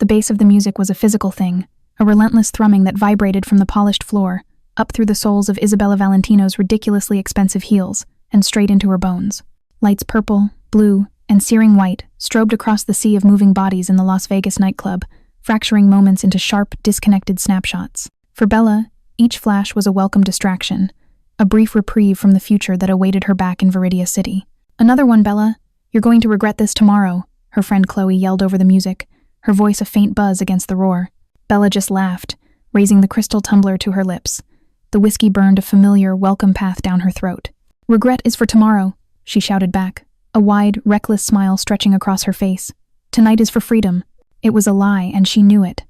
The bass of the music was a physical thing, a relentless thrumming that vibrated from the polished floor, up through the soles of Isabella Valentino's ridiculously expensive heels, and straight into her bones. Lights purple, blue, and searing white strobed across the sea of moving bodies in the Las Vegas nightclub, fracturing moments into sharp, disconnected snapshots. For Bella, each flash was a welcome distraction, a brief reprieve from the future that awaited her back in Veridia City. "Another one, Bella. You're going to regret this tomorrow," her friend Chloe yelled over the music, her voice a faint buzz against the roar. Bella just laughed, raising the crystal tumbler to her lips. The whiskey burned a familiar, welcome path down her throat. "Regret is for tomorrow," she shouted back, a wide, reckless smile stretching across her face. "Tonight is for freedom." It was a lie, and she knew it.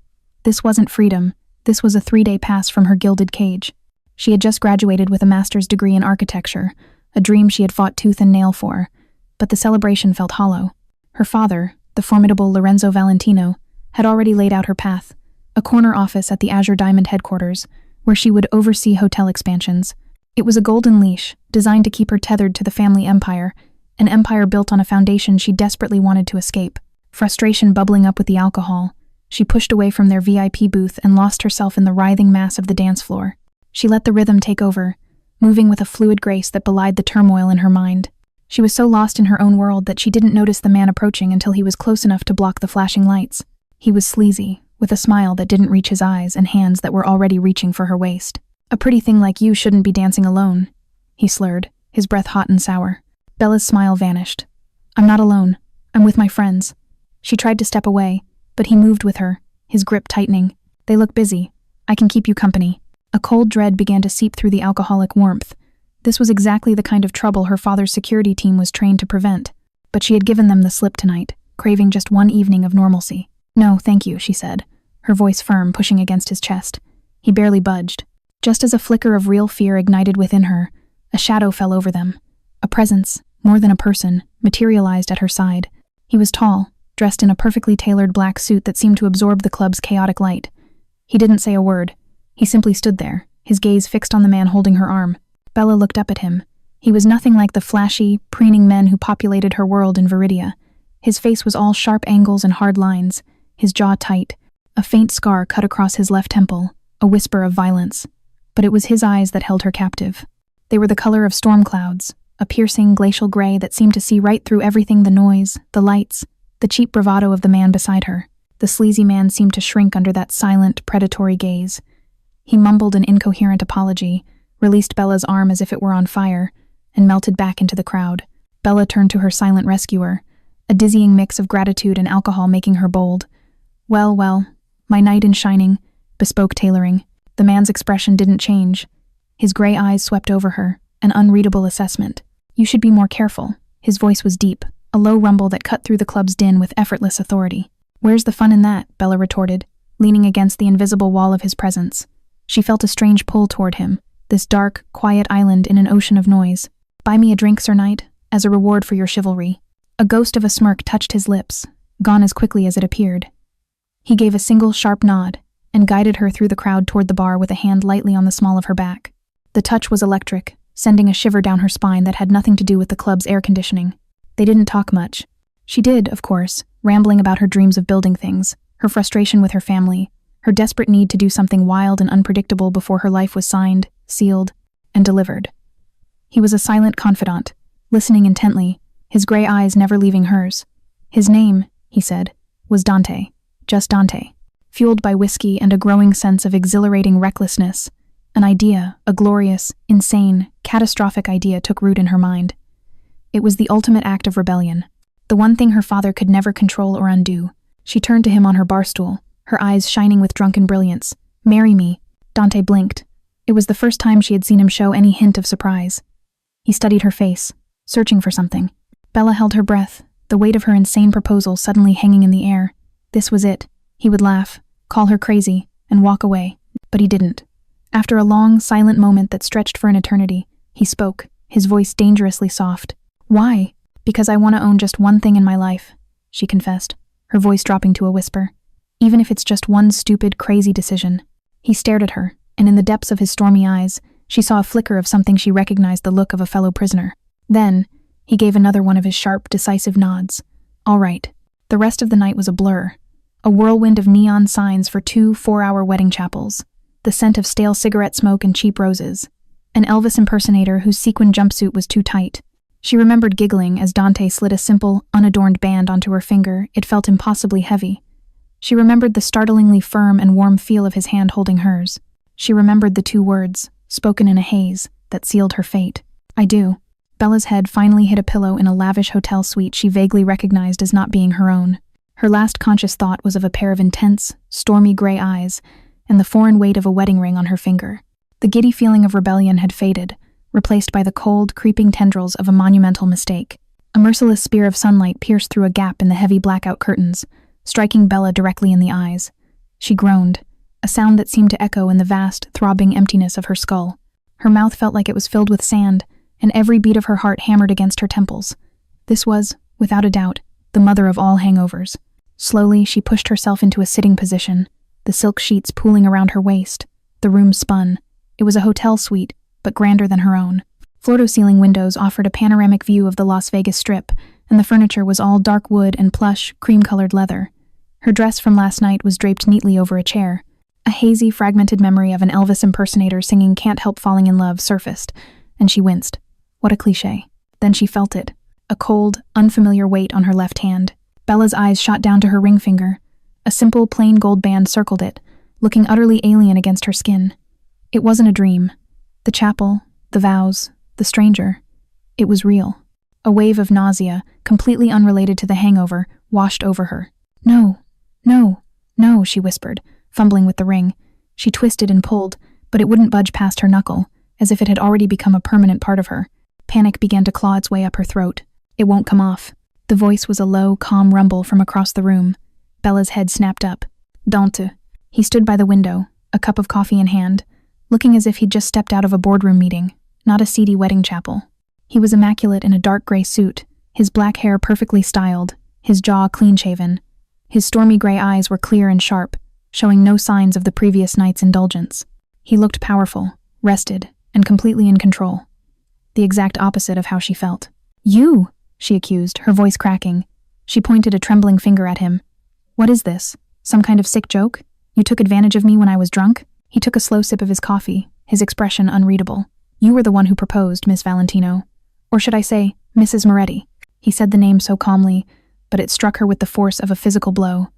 This wasn't freedom. This was a 3-day pass from her gilded cage. She had just graduated with a master's degree in architecture, a dream she had fought tooth and nail for, but the celebration felt hollow. Her father, the formidable Lorenzo Valentino, had already laid out her path, a corner office at the Azure Diamond headquarters, where she would oversee hotel expansions. It was a golden leash, designed to keep her tethered to the family empire, an empire built on a foundation she desperately wanted to escape. Frustration bubbling up with the alcohol, she pushed away from their VIP booth and lost herself in the writhing mass of the dance floor. She let the rhythm take over, moving with a fluid grace that belied the turmoil in her mind. She was so lost in her own world that she didn't notice the man approaching until he was close enough to block the flashing lights. He was sleazy, with a smile that didn't reach his eyes and hands that were already reaching for her waist. "A pretty thing like you shouldn't be dancing alone," he slurred, his breath hot and sour. Bella's smile vanished. "I'm not alone. I'm with my friends." She tried to step away, but he moved with her, his grip tightening. "They look busy. I can keep you company." A cold dread began to seep through the alcoholic warmth. This was exactly the kind of trouble her father's security team was trained to prevent. But she had given them the slip tonight, craving just one evening of normalcy. "No, thank you," she said, her voice firm, pushing against his chest. He barely budged. Just as a flicker of real fear ignited within her, a shadow fell over them. A presence, more than a person, materialized at her side. He was tall, dressed in a perfectly tailored black suit that seemed to absorb the club's chaotic light. He didn't say a word. He simply stood there, his gaze fixed on the man holding her arm. Bella looked up at him. He was nothing like the flashy, preening men who populated her world in Veridia. His face was all sharp angles and hard lines, his jaw tight. A faint scar cut across his left temple, a whisper of violence. But it was his eyes that held her captive. They were the color of storm clouds, a piercing glacial gray that seemed to see right through everything: the noise, the lights, the cheap bravado of the man beside her. The sleazy man seemed to shrink under that silent, predatory gaze. He mumbled an incoherent apology, released Bella's arm as if it were on fire, and melted back into the crowd. Bella turned to her silent rescuer, a dizzying mix of gratitude and alcohol making her bold. "Well, well, my knight in shining," bespoke tailoring. The man's expression didn't change. His gray eyes swept over her, an unreadable assessment. "You should be more careful." His voice was deep, a low rumble that cut through the club's din with effortless authority. "Where's the fun in that?" Bella retorted, leaning against the invisible wall of his presence. She felt a strange pull toward him, this dark, quiet island in an ocean of noise. "Buy me a drink, Sir Knight, as a reward for your chivalry." A ghost of a smirk touched his lips, gone as quickly as it appeared. He gave a single sharp nod, and guided her through the crowd toward the bar with a hand lightly on the small of her back. The touch was electric, sending a shiver down her spine that had nothing to do with the club's air conditioning. They didn't talk much. She did, of course, rambling about her dreams of building things, her frustration with her family, her desperate need to do something wild and unpredictable before her life was signed, sealed, and delivered. He was a silent confidant, listening intently, his gray eyes never leaving hers. His name, he said, was Dante, just Dante. Fueled by whiskey and a growing sense of exhilarating recklessness, an idea, a glorious, insane, catastrophic idea took root in her mind. It was the ultimate act of rebellion, the one thing her father could never control or undo. She turned to him on her bar stool, her eyes shining with drunken brilliance. "Marry me." Dante blinked. It was the first time she had seen him show any hint of surprise. He studied her face, searching for something. Bella held her breath, the weight of her insane proposal suddenly hanging in the air. This was it. He would laugh, call her crazy, and walk away. But he didn't. After a long, silent moment that stretched for an eternity, he spoke, his voice dangerously soft. "Why?" "Because I want to own just one thing in my life," she confessed, her voice dropping to a whisper. "Even if it's just one stupid, crazy decision." He stared at her, and in the depths of his stormy eyes, she saw a flicker of something she recognized: the look of a fellow prisoner. Then, he gave another one of his sharp, decisive nods. All right. The rest of the night was a blur. A whirlwind of neon signs for 2 4-hour wedding chapels. The scent of stale cigarette smoke and cheap roses. An Elvis impersonator whose sequin jumpsuit was too tight. She remembered giggling as Dante slid a simple, unadorned band onto her finger. It felt impossibly heavy. She remembered the startlingly firm and warm feel of his hand holding hers. She remembered the 2 words, spoken in a haze, that sealed her fate. I do. Bella's head finally hit a pillow in a lavish hotel suite she vaguely recognized as not being her own. Her last conscious thought was of a pair of intense, stormy gray eyes and the foreign weight of a wedding ring on her finger. The giddy feeling of rebellion had faded, replaced by the cold, creeping tendrils of a monumental mistake. A merciless spear of sunlight pierced through a gap in the heavy blackout curtains, striking Bella directly in the eyes. She groaned, a sound that seemed to echo in the vast, throbbing emptiness of her skull. Her mouth felt like it was filled with sand, and every beat of her heart hammered against her temples. This was, without a doubt, the mother of all hangovers. Slowly, she pushed herself into a sitting position, the silk sheets pooling around her waist. The room spun. It was a hotel suite, but grander than her own. Floor-to-ceiling windows offered a panoramic view of the Las Vegas Strip, and the furniture was all dark wood and plush, cream-colored leather. Her dress from last night was draped neatly over a chair. A hazy, fragmented memory of an Elvis impersonator singing Can't Help Falling in Love surfaced, and she winced. What a cliché. Then she felt it. A cold, unfamiliar weight on her left hand. Bella's eyes shot down to her ring finger. A simple, plain gold band circled it, looking utterly alien against her skin. It wasn't a dream. The chapel, the vows, the stranger. It was real. A wave of nausea, completely unrelated to the hangover, washed over her. No, no, no, she whispered, fumbling with the ring. She twisted and pulled, but it wouldn't budge past her knuckle, as if it had already become a permanent part of her. Panic began to claw its way up her throat. It won't come off. The voice was a low, calm rumble from across the room. Bella's head snapped up. Dante. He stood by the window, a cup of coffee in hand, looking as if he'd just stepped out of a boardroom meeting, not a seedy wedding chapel. He was immaculate in a dark gray suit, his black hair perfectly styled, his jaw clean-shaven. His stormy gray eyes were clear and sharp, showing no signs of the previous night's indulgence. He looked powerful, rested, and completely in control. The exact opposite of how she felt. You, she accused, her voice cracking. She pointed a trembling finger at him. What is this? Some kind of sick joke? You took advantage of me when I was drunk? He took a slow sip of his coffee, his expression unreadable. You were the one who proposed, Miss Valentino. Or should I say, Mrs. Moretti? He said the name so calmly, but it struck her with the force of a physical blow.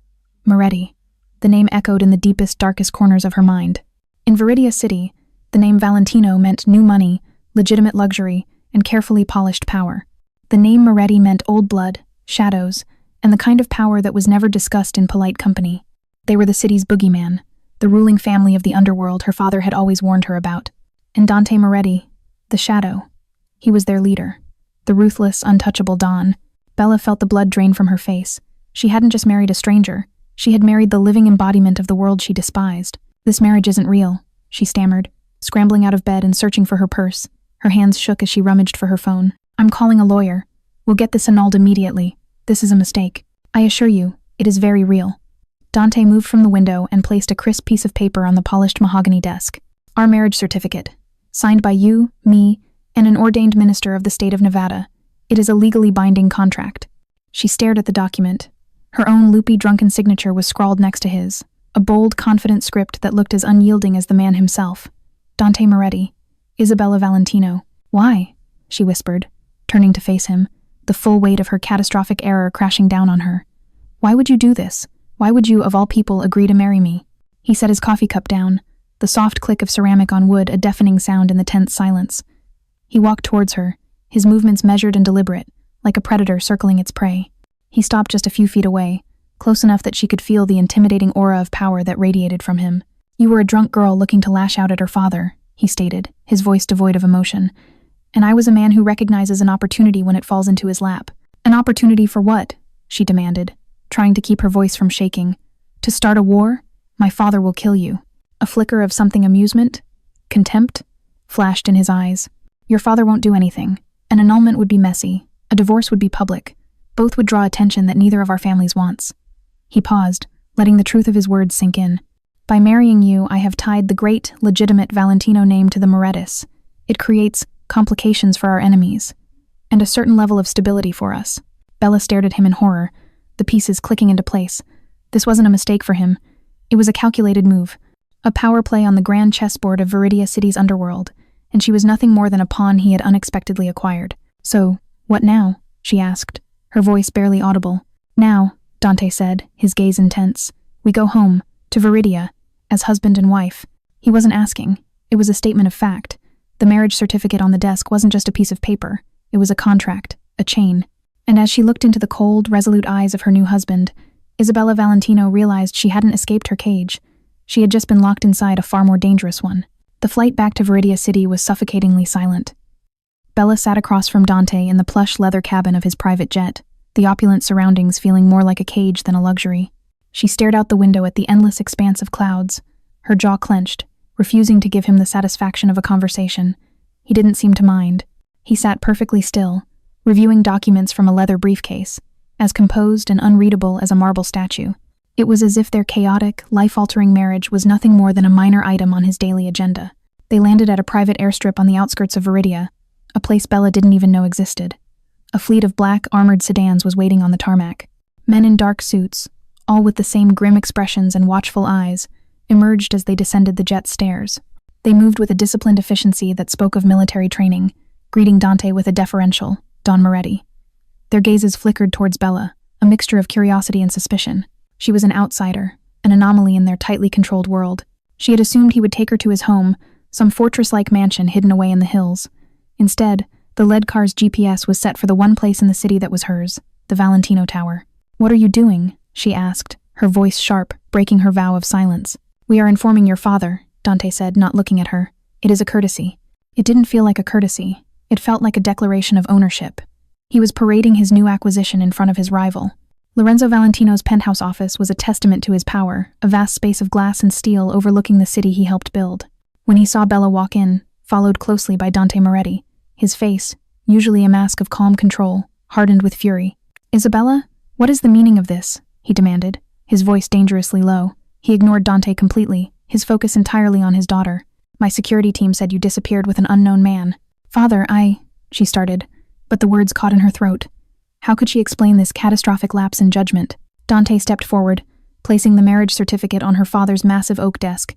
Moretti. The name echoed in the deepest, darkest corners of her mind. In Veridia City, the name Valentino meant new money, legitimate luxury, and carefully polished power. The name Moretti meant old blood, shadows, and the kind of power that was never discussed in polite company. They were the city's boogeyman, the ruling family of the underworld her father had always warned her about. And Dante Moretti, the shadow. He was their leader, the ruthless, untouchable Don. Bella felt the blood drain from her face. She hadn't just married a stranger. She had married the living embodiment of the world she despised. This marriage isn't real, she stammered, scrambling out of bed and searching for her purse. Her hands shook as she rummaged for her phone. I'm calling a lawyer. We'll get this annulled immediately. This is a mistake. I assure you, it is very real. Dante moved from the window and placed a crisp piece of paper on the polished mahogany desk. Our marriage certificate. Signed by you, me, and an ordained minister of the state of Nevada. It is a legally binding contract. She stared at the document. Her own loopy, drunken signature was scrawled next to his, a bold, confident script that looked as unyielding as the man himself. Dante Moretti. Isabella Valentino. Why? She whispered, turning to face him, the full weight of her catastrophic error crashing down on her. Why would you do this? Why would you, of all people, agree to marry me? He set his coffee cup down, the soft click of ceramic on wood a deafening sound in the tense silence. He walked towards her, his movements measured and deliberate, like a predator circling its prey. He stopped just a few feet away, close enough that she could feel the intimidating aura of power that radiated from him. You were a drunk girl looking to lash out at her father, he stated, his voice devoid of emotion. And I was a man who recognizes an opportunity when it falls into his lap. An opportunity for what? She demanded, trying to keep her voice from shaking. To start a war? My father will kill you. A flicker of something amusement? Contempt? Flashed in his eyes. Your father won't do anything. An annulment would be messy. A divorce would be public. Both would draw attention that neither of our families wants. He paused, letting the truth of his words sink in. By marrying you, I have tied the great, legitimate Valentino name to the Morettis. It creates complications for our enemies, and a certain level of stability for us. Bella stared at him in horror, the pieces clicking into place. This wasn't a mistake for him. It was a calculated move. A power play on the grand chessboard of Veridia City's underworld, and she was nothing more than a pawn he had unexpectedly acquired. "So, what now?" she asked, her voice barely audible. "Now," Dante said, his gaze intense, "we go home, to Veridia, as husband and wife." He wasn't asking. It was a statement of fact. The marriage certificate on the desk wasn't just a piece of paper. It was a contract, a chain. And as she looked into the cold, resolute eyes of her new husband, Isabella Valentino realized she hadn't escaped her cage. She had just been locked inside a far more dangerous one. The flight back to Veridia City was suffocatingly silent. Bella sat across from Dante in the plush leather cabin of his private jet, the opulent surroundings feeling more like a cage than a luxury. She stared out the window at the endless expanse of clouds, her jaw clenched, refusing to give him the satisfaction of a conversation. He didn't seem to mind. He sat perfectly still, reviewing documents from a leather briefcase, as composed and unreadable as a marble statue. It was as if their chaotic, life-altering marriage was nothing more than a minor item on his daily agenda. They landed at a private airstrip on the outskirts of Veridia, a place Bella didn't even know existed. A fleet of black, armored sedans was waiting on the tarmac. Men in dark suits, all with the same grim expressions and watchful eyes, emerged as they descended the jet's stairs. They moved with a disciplined efficiency that spoke of military training, greeting Dante with a deferential, "Don Moretti." Their gazes flickered towards Bella, a mixture of curiosity and suspicion. She was an outsider, an anomaly in their tightly controlled world. She had assumed he would take her to his home, some fortress-like mansion hidden away in the hills. Instead, the lead car's GPS was set for the one place in the city that was hers, the Valentino Tower. "What are you doing?" she asked, her voice sharp, breaking her vow of silence. "We are informing your father," Dante said, not looking at her. "It is a courtesy." It didn't feel like a courtesy. It felt like a declaration of ownership. He was parading his new acquisition in front of his rival. Lorenzo Valentino's penthouse office was a testament to his power, a vast space of glass and steel overlooking the city he helped build. When he saw Bella walk in, followed closely by Dante Moretti, his face, usually a mask of calm control, hardened with fury. "Isabella, what is the meaning of this?" he demanded, his voice dangerously low. He ignored Dante completely, his focus entirely on his daughter. "My security team said you disappeared with an unknown man." "Father, she started, but the words caught in her throat. How could she explain this catastrophic lapse in judgment? Dante stepped forward, placing the marriage certificate on her father's massive oak desk.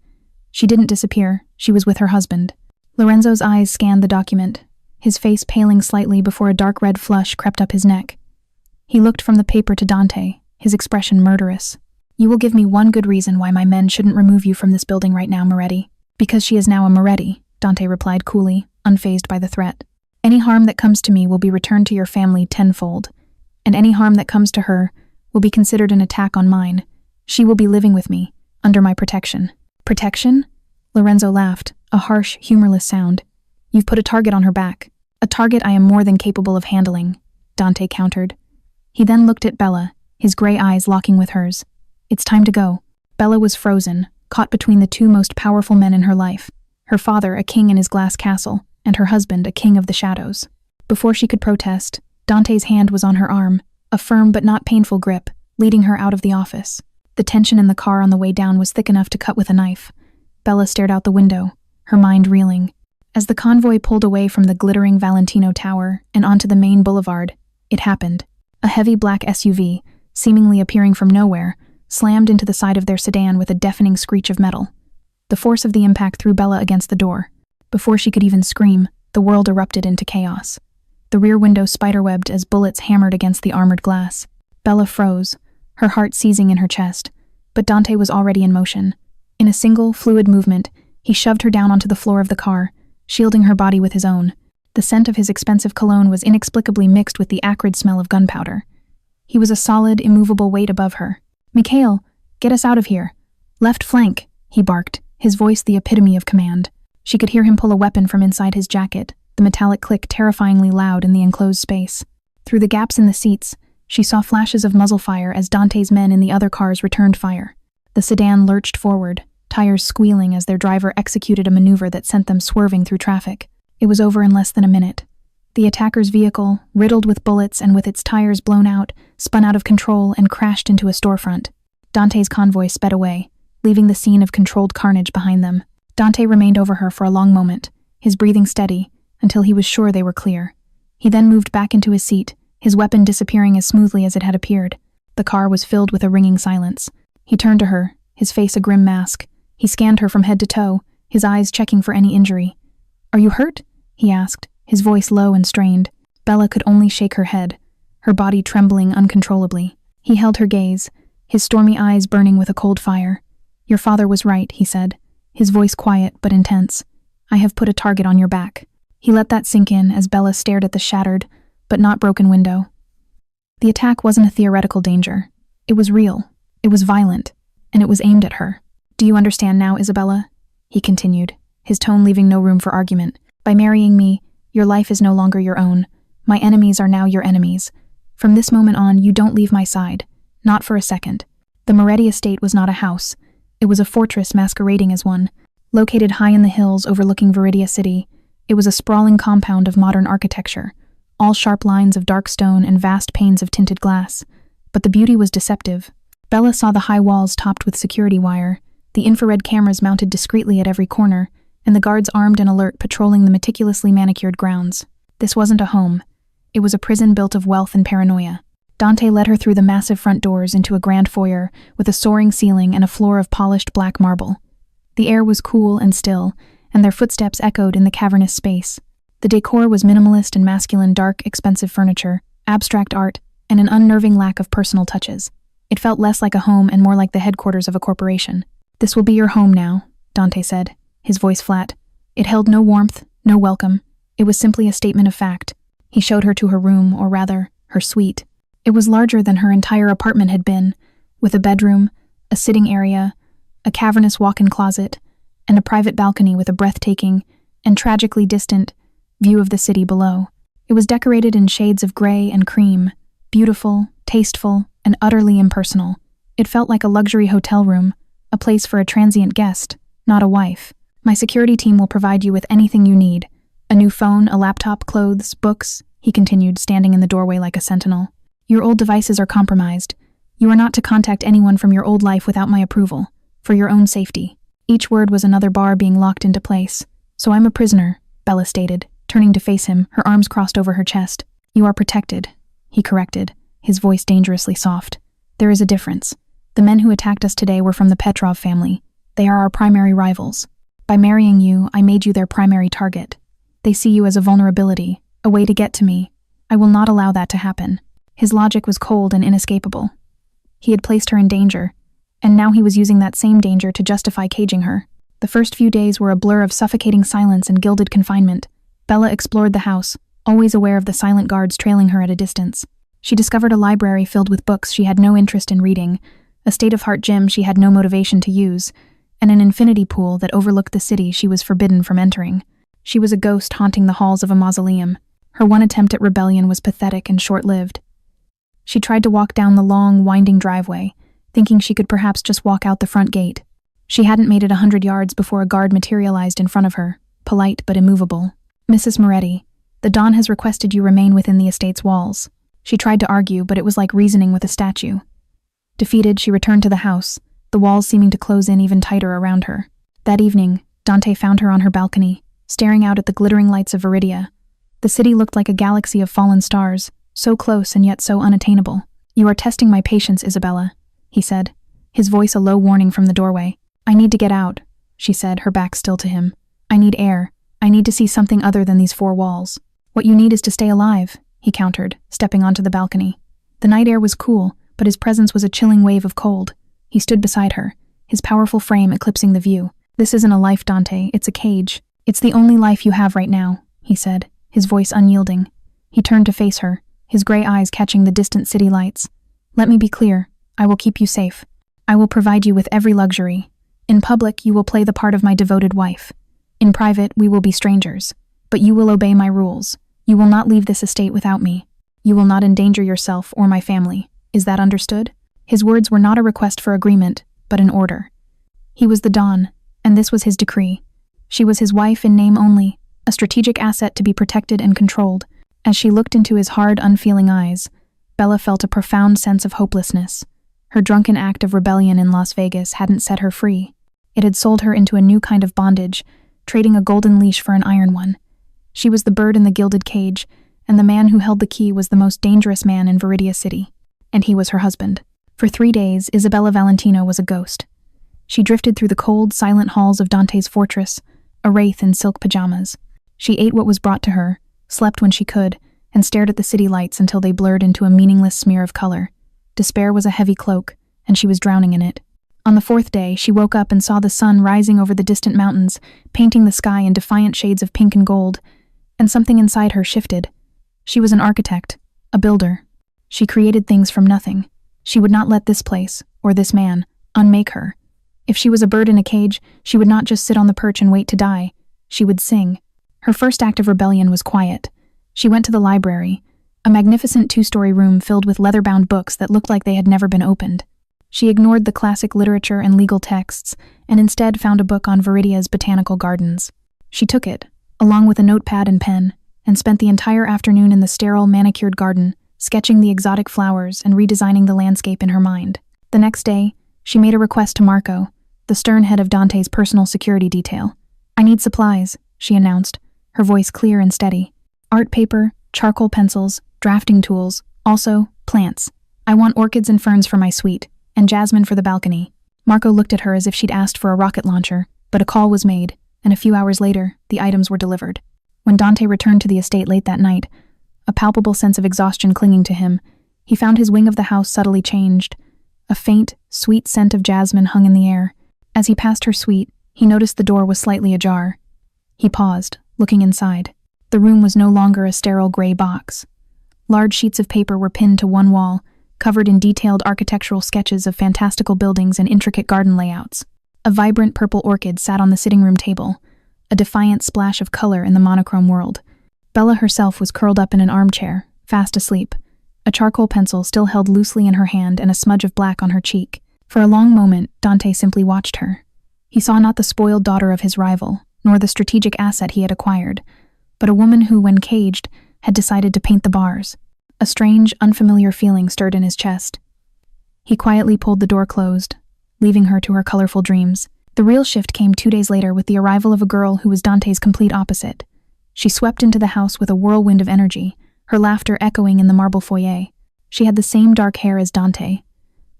She didn't disappear, she was with her husband. Lorenzo's eyes scanned the document, his face paling slightly before a dark red flush crept up his neck. He looked from the paper to Dante, his expression murderous. "You will give me one good reason why my men shouldn't remove you from this building right now, Moretti." "Because she is now a Moretti," Dante replied coolly, unfazed by the threat. "Any harm that comes to me will be returned to your family tenfold, and any harm that comes to her will be considered an attack on mine. She will be living with me, under my protection." "Protection?" Lorenzo laughed, a harsh, humorless sound. "You've put a target on her back. A target I am more than capable of handling," Dante countered. He then looked at Bella, his gray eyes locking with hers. "It's time to go." Bella was frozen, caught between the two most powerful men in her life. Her father, a king in his glass castle, and her husband, a king of the shadows. Before she could protest, Dante's hand was on her arm, a firm but not painful grip, leading her out of the office. The tension in the car on the way down was thick enough to cut with a knife. Bella stared out the window, her mind reeling. As the convoy pulled away from the glittering Valentino Tower and onto the main boulevard, it happened. A heavy black SUV, seemingly appearing from nowhere, slammed into the side of their sedan with a deafening screech of metal. The force of the impact threw Bella against the door. Before she could even scream, the world erupted into chaos. The rear window spiderwebbed as bullets hammered against the armored glass. Bella froze, her heart seizing in her chest, but Dante was already in motion. In a single, fluid movement, he shoved her down onto the floor of the car, shielding her body with his own. The scent of his expensive cologne was inexplicably mixed with the acrid smell of gunpowder. He was a solid, immovable weight above her. "Mikhail, get us out of here. Left flank," he barked, his voice the epitome of command. She could hear him pull a weapon from inside his jacket, the metallic click terrifyingly loud in the enclosed space. Through the gaps in the seats, she saw flashes of muzzle fire as Dante's men in the other cars returned fire. The sedan lurched forward, tires squealing as their driver executed a maneuver that sent them swerving through traffic. It was over in less than a minute. The attacker's vehicle, riddled with bullets and with its tires blown out, spun out of control and crashed into a storefront. Dante's convoy sped away, leaving the scene of controlled carnage behind them. Dante remained over her for a long moment, his breathing steady, until he was sure they were clear. He then moved back into his seat, his weapon disappearing as smoothly as it had appeared. The car was filled with a ringing silence. He turned to her, his face a grim mask. He scanned her from head to toe, his eyes checking for any injury. "Are you hurt?" he asked, his voice low and strained. Bella could only shake her head, her body trembling uncontrollably. He held her gaze, his stormy eyes burning with a cold fire. "Your father was right," he said, his voice quiet but intense. "I have put a target on your back." He let that sink in as Bella stared at the shattered, but not broken window. The attack wasn't a theoretical danger. It was real, it was violent, and it was aimed at her. "Do you understand now, Isabella?" he continued, his tone leaving no room for argument. "By marrying me, your life is no longer your own. My enemies are now your enemies. From this moment on, you don't leave my side. Not for a second." The Moretti estate was not a house. It was a fortress masquerading as one. Located high in the hills overlooking Veridia City, it was a sprawling compound of modern architecture, all sharp lines of dark stone and vast panes of tinted glass. But the beauty was deceptive. Bella saw the high walls topped with security wire, the infrared cameras mounted discreetly at every corner, and the guards armed and alert patrolling the meticulously manicured grounds. This wasn't a home. It was a prison built of wealth and paranoia. Dante led her through the massive front doors into a grand foyer with a soaring ceiling and a floor of polished black marble. The air was cool and still, and their footsteps echoed in the cavernous space. The decor was minimalist and masculine, dark, expensive furniture, abstract art, and an unnerving lack of personal touches. It felt less like a home and more like the headquarters of a corporation. "This will be your home now," Dante said, his voice flat. It held no warmth, no welcome. It was simply a statement of fact. He showed her to her room, or rather, her suite. It was larger than her entire apartment had been, with a bedroom, a sitting area, a cavernous walk-in closet, and a private balcony with a breathtaking and tragically distant view of the city below. It was decorated in shades of gray and cream, beautiful, tasteful, and utterly impersonal. It felt like a luxury hotel room, a place for a transient guest, not a wife. "My security team will provide you with anything you need. A new phone, a laptop, clothes, books," he continued, standing in the doorway like a sentinel. "Your old devices are compromised. You are not to contact anyone from your old life without my approval, for your own safety." Each word was another bar being locked into place. "So I'm a prisoner," Bella stated, turning to face him, her arms crossed over her chest. "You are protected," he corrected, his voice dangerously soft. "There is a difference. The men who attacked us today were from the Petrov family. They are our primary rivals. By marrying you, I made you their primary target. They see you as a vulnerability, a way to get to me. I will not allow that to happen." His logic was cold and inescapable. He had placed her in danger, and now he was using that same danger to justify caging her. The first few days were a blur of suffocating silence and gilded confinement. Bella explored the house, always aware of the silent guards trailing her at a distance. She discovered a library filled with books she had no interest in reading, a state-of-the-art gym she had no motivation to use, and an infinity pool that overlooked the city she was forbidden from entering. She was a ghost haunting the halls of a mausoleum. Her one attempt at rebellion was pathetic and short-lived. She tried to walk down the long, winding driveway, thinking she could perhaps just walk out the front gate. She hadn't made it 100 yards before a guard materialized in front of her, polite but immovable. "Mrs. Moretti, the Don has requested you remain within the estate's walls." She tried to argue, but it was like reasoning with a statue. Defeated, she returned to the house, the walls seeming to close in even tighter around her. That evening, Dante found her on her balcony, staring out at the glittering lights of Veridia. The city looked like a galaxy of fallen stars, so close and yet so unattainable. "You are testing my patience, Isabella," he said, his voice a low warning from the doorway. "I need to get out," she said, her back still to him. "I need air. I need to see something other than these four walls." "What you need is to stay alive," he countered, stepping onto the balcony. The night air was cool, but his presence was a chilling wave of cold. He stood beside her, his powerful frame eclipsing the view. "This isn't a life, Dante, it's a cage. It's the only life you have right now," he said, his voice unyielding. He turned to face her, his gray eyes catching the distant city lights. "Let me be clear. I will keep you safe. I will provide you with every luxury. In public, you will play the part of my devoted wife. In private, we will be strangers. But you will obey my rules. You will not leave this estate without me. You will not endanger yourself or my family. Is that understood?" His words were not a request for agreement, but an order. He was the Don, and this was his decree. She was his wife in name only, a strategic asset to be protected and controlled. As she looked into his hard, unfeeling eyes, Bella felt a profound sense of hopelessness. Her drunken act of rebellion in Las Vegas hadn't set her free. It had sold her into a new kind of bondage, trading a golden leash for an iron one. She was the bird in the gilded cage, and the man who held the key was the most dangerous man in Veridia City. And he was her husband. For 3 days, Isabella Valentino was a ghost. She drifted through the cold, silent halls of Dante's fortress, a wraith in silk pajamas. She ate what was brought to her, slept when she could, and stared at the city lights until they blurred into a meaningless smear of color. Despair was a heavy cloak, and she was drowning in it. On the 4th day, she woke up and saw the sun rising over the distant mountains, painting the sky in defiant shades of pink and gold, and something inside her shifted. She was an architect, a builder. She created things from nothing. She would not let this place, or this man, unmake her. If she was a bird in a cage, she would not just sit on the perch and wait to die. She would sing. Her first act of rebellion was quiet. She went to the library, a magnificent 2-story room filled with leather-bound books that looked like they had never been opened. She ignored the classic literature and legal texts, and instead found a book on Veridia's botanical gardens. She took it, along with a notepad and pen, and spent the entire afternoon in the sterile, manicured garden, sketching the exotic flowers and redesigning the landscape in her mind. The next day, she made a request to Marco, the stern head of Dante's personal security detail. "I need supplies," she announced, her voice clear and steady. "Art paper, charcoal pencils, drafting tools, also plants. I want orchids and ferns for my suite, and jasmine for the balcony." Marco looked at her as if she'd asked for a rocket launcher, but a call was made, and a few hours later, the items were delivered. When Dante returned to the estate late that night, a palpable sense of exhaustion clinging to him, he found his wing of the house subtly changed. A faint, sweet scent of jasmine hung in the air. As he passed her suite, he noticed the door was slightly ajar. He paused, looking inside. The room was no longer a sterile gray box. Large sheets of paper were pinned to one wall, covered in detailed architectural sketches of fantastical buildings and intricate garden layouts. A vibrant purple orchid sat on the sitting room table, a defiant splash of color in the monochrome world. Bella herself was curled up in an armchair, fast asleep, a charcoal pencil still held loosely in her hand and a smudge of black on her cheek. For a long moment, Dante simply watched her. He saw not the spoiled daughter of his rival, nor the strategic asset he had acquired, but a woman who, when caged, had decided to paint the bars. A strange, unfamiliar feeling stirred in his chest. He quietly pulled the door closed, leaving her to her colorful dreams. The real shift came 2 days later with the arrival of a girl who was Dante's complete opposite. She swept into the house with a whirlwind of energy, her laughter echoing in the marble foyer. She had the same dark hair as Dante,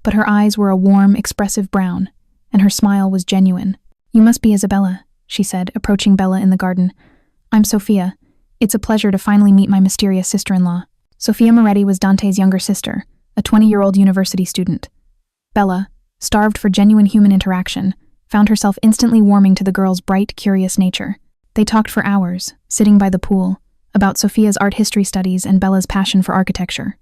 but her eyes were a warm, expressive brown, and her smile was genuine. "You must be Isabella," she said, approaching Bella in the garden. "I'm Sophia. It's a pleasure to finally meet my mysterious sister-in-law." Sophia Moretti was Dante's younger sister, a 20-year-old university student. Bella, starved for genuine human interaction, found herself instantly warming to the girl's bright, curious nature. They talked for hours, sitting by the pool, about Sophia's art history studies and Bella's passion for architecture.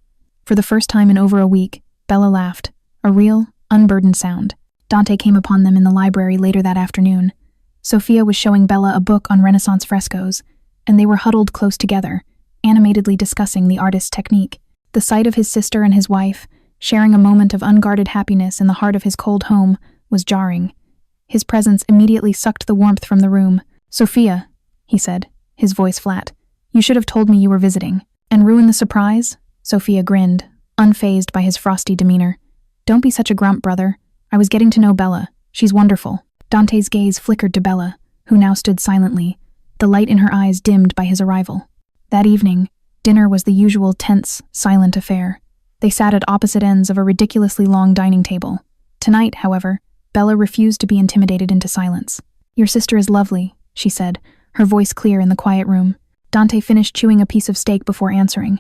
For the first time in over a week, Bella laughed, a real, unburdened sound. Dante came upon them in the library later that afternoon. Sophia was showing Bella a book on Renaissance frescoes, and they were huddled close together, animatedly discussing the artist's technique. The sight of his sister and his wife, sharing a moment of unguarded happiness in the heart of his cold home, was jarring. His presence immediately sucked the warmth from the room. "Sophia," he said, his voice flat, "you should have told me you were visiting." "And ruin the surprise?" Sophia grinned, unfazed by his frosty demeanor. "Don't be such a grump, brother. I was getting to know Bella. She's wonderful." Dante's gaze flickered to Bella, who now stood silently, the light in her eyes dimmed by his arrival. That evening, dinner was the usual tense, silent affair. They sat at opposite ends of a ridiculously long dining table. Tonight, however, Bella refused to be intimidated into silence. "Your sister is lovely," she said, her voice clear in the quiet room. Dante finished chewing a piece of steak before answering.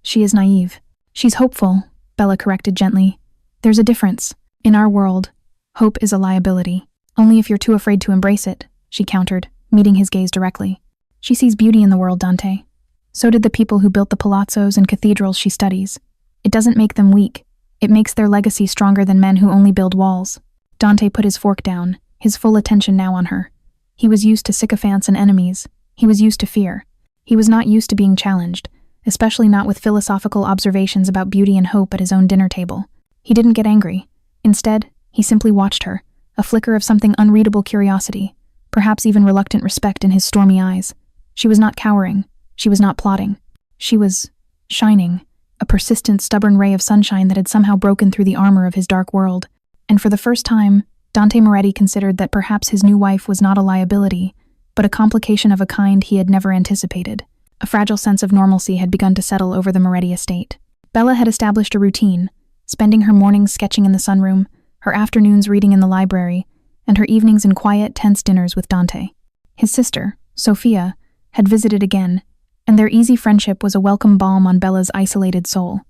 "She is naive." "She's hopeful," Bella corrected gently. "There's a difference. In our world, hope is a liability. Only if you're too afraid to embrace it," she countered, meeting his gaze directly. "She sees beauty in the world, Dante. So did the people who built the palazzos and cathedrals she studies. It doesn't make them weak. It makes their legacy stronger than men who only build walls." Dante put his fork down, his full attention now on her. He was used to sycophants and enemies. He was used to fear. He was not used to being challenged, especially not with philosophical observations about beauty and hope at his own dinner table. He didn't get angry. Instead, he simply watched her, a flicker of something unreadable curiosity, perhaps even reluctant respect in his stormy eyes. She was not cowering. She was not plotting. She was shining, a persistent, stubborn ray of sunshine that had somehow broken through the armor of his dark world. And for the first time, Dante Moretti considered that perhaps his new wife was not a liability, but a complication of a kind he had never anticipated. A fragile sense of normalcy had begun to settle over the Moretti estate. Bella had established a routine, spending her mornings sketching in the sunroom, her afternoons reading in the library, and her evenings in quiet, tense dinners with Dante. His sister, Sophia, had visited again, and their easy friendship was a welcome balm on Bella's isolated soul.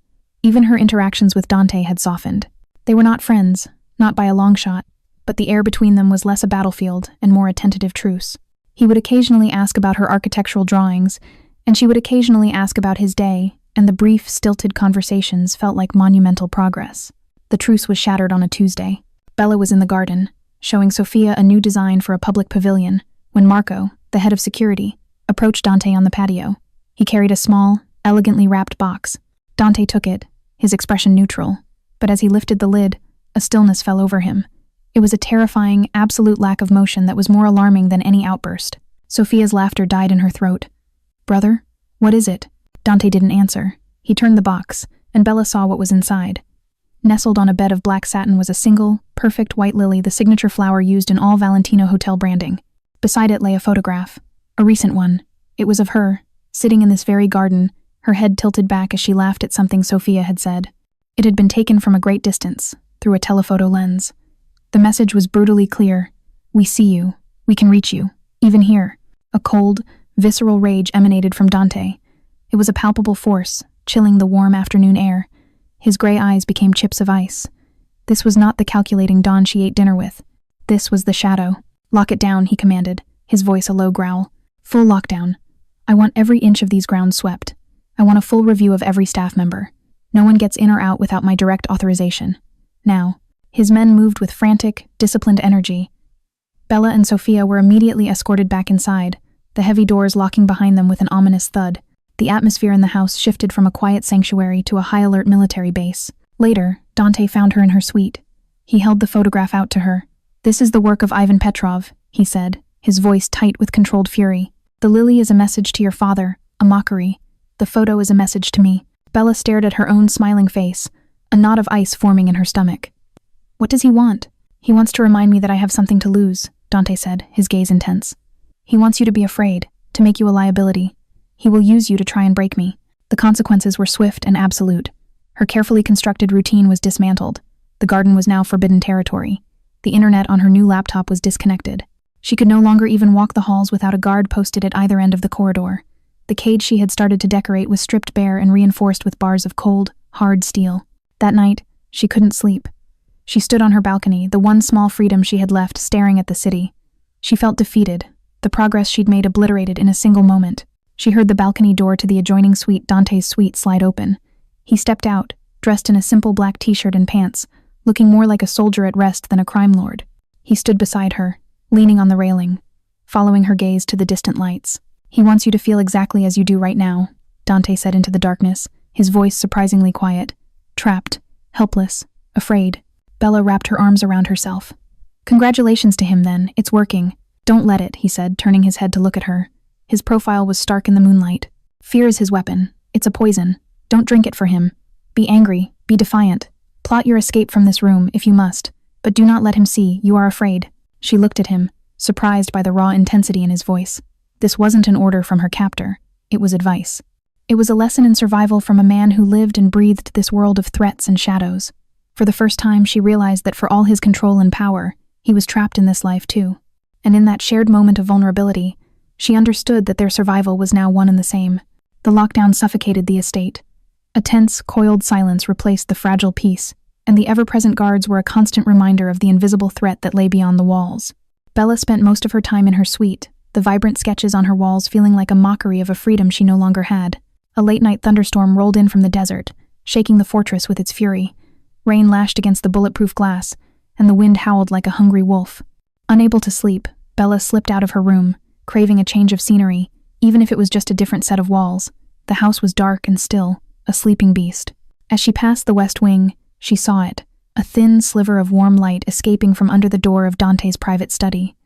Even her interactions with Dante had softened. They were not friends, not by a long shot, but the air between them was less a battlefield and more a tentative truce. He would occasionally ask about her architectural drawings, and she would occasionally ask about his day, and the brief, stilted conversations felt like monumental progress. The truce was shattered on a Tuesday. Bella was in the garden, showing Sophia a new design for a public pavilion, when Marco, the head of security, approached Dante on the patio. He carried a small, elegantly wrapped box. Dante took it, his expression neutral, but as he lifted the lid, a stillness fell over him. It was a terrifying, absolute lack of motion that was more alarming than any outburst. Sophia's laughter died in her throat. "Brother, what is it?" Dante didn't answer. He turned the box, and Bella saw what was inside. Nestled on a bed of black satin was a single, perfect white lily, the signature flower used in all Valentino hotel branding. Beside it lay a photograph, a recent one. It was of her, sitting in this very garden, her head tilted back as she laughed at something Sophia had said. It had been taken from a great distance, through a telephoto lens. The message was brutally clear. "We see you. We can reach you. Even here." A cold, visceral rage emanated from Dante. It was a palpable force, chilling the warm afternoon air. His gray eyes became chips of ice. This was not the calculating Dawn she ate dinner with. This was the shadow. "Lock it down," he commanded, his voice a low growl. "Full lockdown. I want every inch of these grounds swept. I want a full review of every staff member. No one gets in or out without my direct authorization. Now." His men moved with frantic, disciplined energy. Bella and Sophia were immediately escorted back inside, the heavy doors locking behind them with an ominous thud. The atmosphere in the house shifted from a quiet sanctuary to a high-alert military base. Later, Dante found her in her suite. He held the photograph out to her. "This is the work of Ivan Petrov," he said, his voice tight with controlled fury. "The lily is a message to your father, a mockery. The photo is a message to me." Bella stared at her own smiling face, a knot of ice forming in her stomach. "What does he want?" "He wants to remind me that I have something to lose," Dante said, his gaze intense. "He wants you to be afraid, to make you a liability. He will use you to try and break me." The consequences were swift and absolute. Her carefully constructed routine was dismantled. The garden was now forbidden territory. The internet on her new laptop was disconnected. She could no longer even walk the halls without a guard posted at either end of the corridor. The cage she had started to decorate was stripped bare and reinforced with bars of cold, hard steel. That night, she couldn't sleep. She stood on her balcony, the one small freedom she had left, staring at the city. She felt defeated, the progress she'd made obliterated in a single moment. She heard the balcony door to the adjoining suite, Dante's suite, slide open. He stepped out, dressed in a simple black t-shirt and pants, looking more like a soldier at rest than a crime lord. He stood beside her, leaning on the railing, following her gaze to the distant lights. "He wants you to feel exactly as you do right now," Dante said into the darkness, his voice surprisingly quiet. "Trapped, helpless, afraid." Bella wrapped her arms around herself. "Congratulations to him, then. It's working." "Don't let it," he said, turning his head to look at her. His profile was stark in the moonlight. "Fear is his weapon. It's a poison. Don't drink it for him. Be angry. Be defiant. Plot your escape from this room, if you must. But do not let him see you are afraid." She looked at him, surprised by the raw intensity in his voice. This wasn't an order from her captor. It was advice. It was a lesson in survival from a man who lived and breathed this world of threats and shadows. For the first time, she realized that for all his control and power, he was trapped in this life too. And in that shared moment of vulnerability, she understood that their survival was now one and the same. The lockdown suffocated the estate. A tense, coiled silence replaced the fragile peace, and the ever-present guards were a constant reminder of the invisible threat that lay beyond the walls. Bella spent most of her time in her suite, the vibrant sketches on her walls feeling like a mockery of a freedom she no longer had. A late-night thunderstorm rolled in from the desert, shaking the fortress with its fury. Rain lashed against the bulletproof glass, and the wind howled like a hungry wolf. Unable to sleep, Bella slipped out of her room, craving a change of scenery, even if it was just a different set of walls. The house was dark and still, a sleeping beast. As she passed the west wing, she saw it, a thin sliver of warm light escaping from under the door of Dante's private study.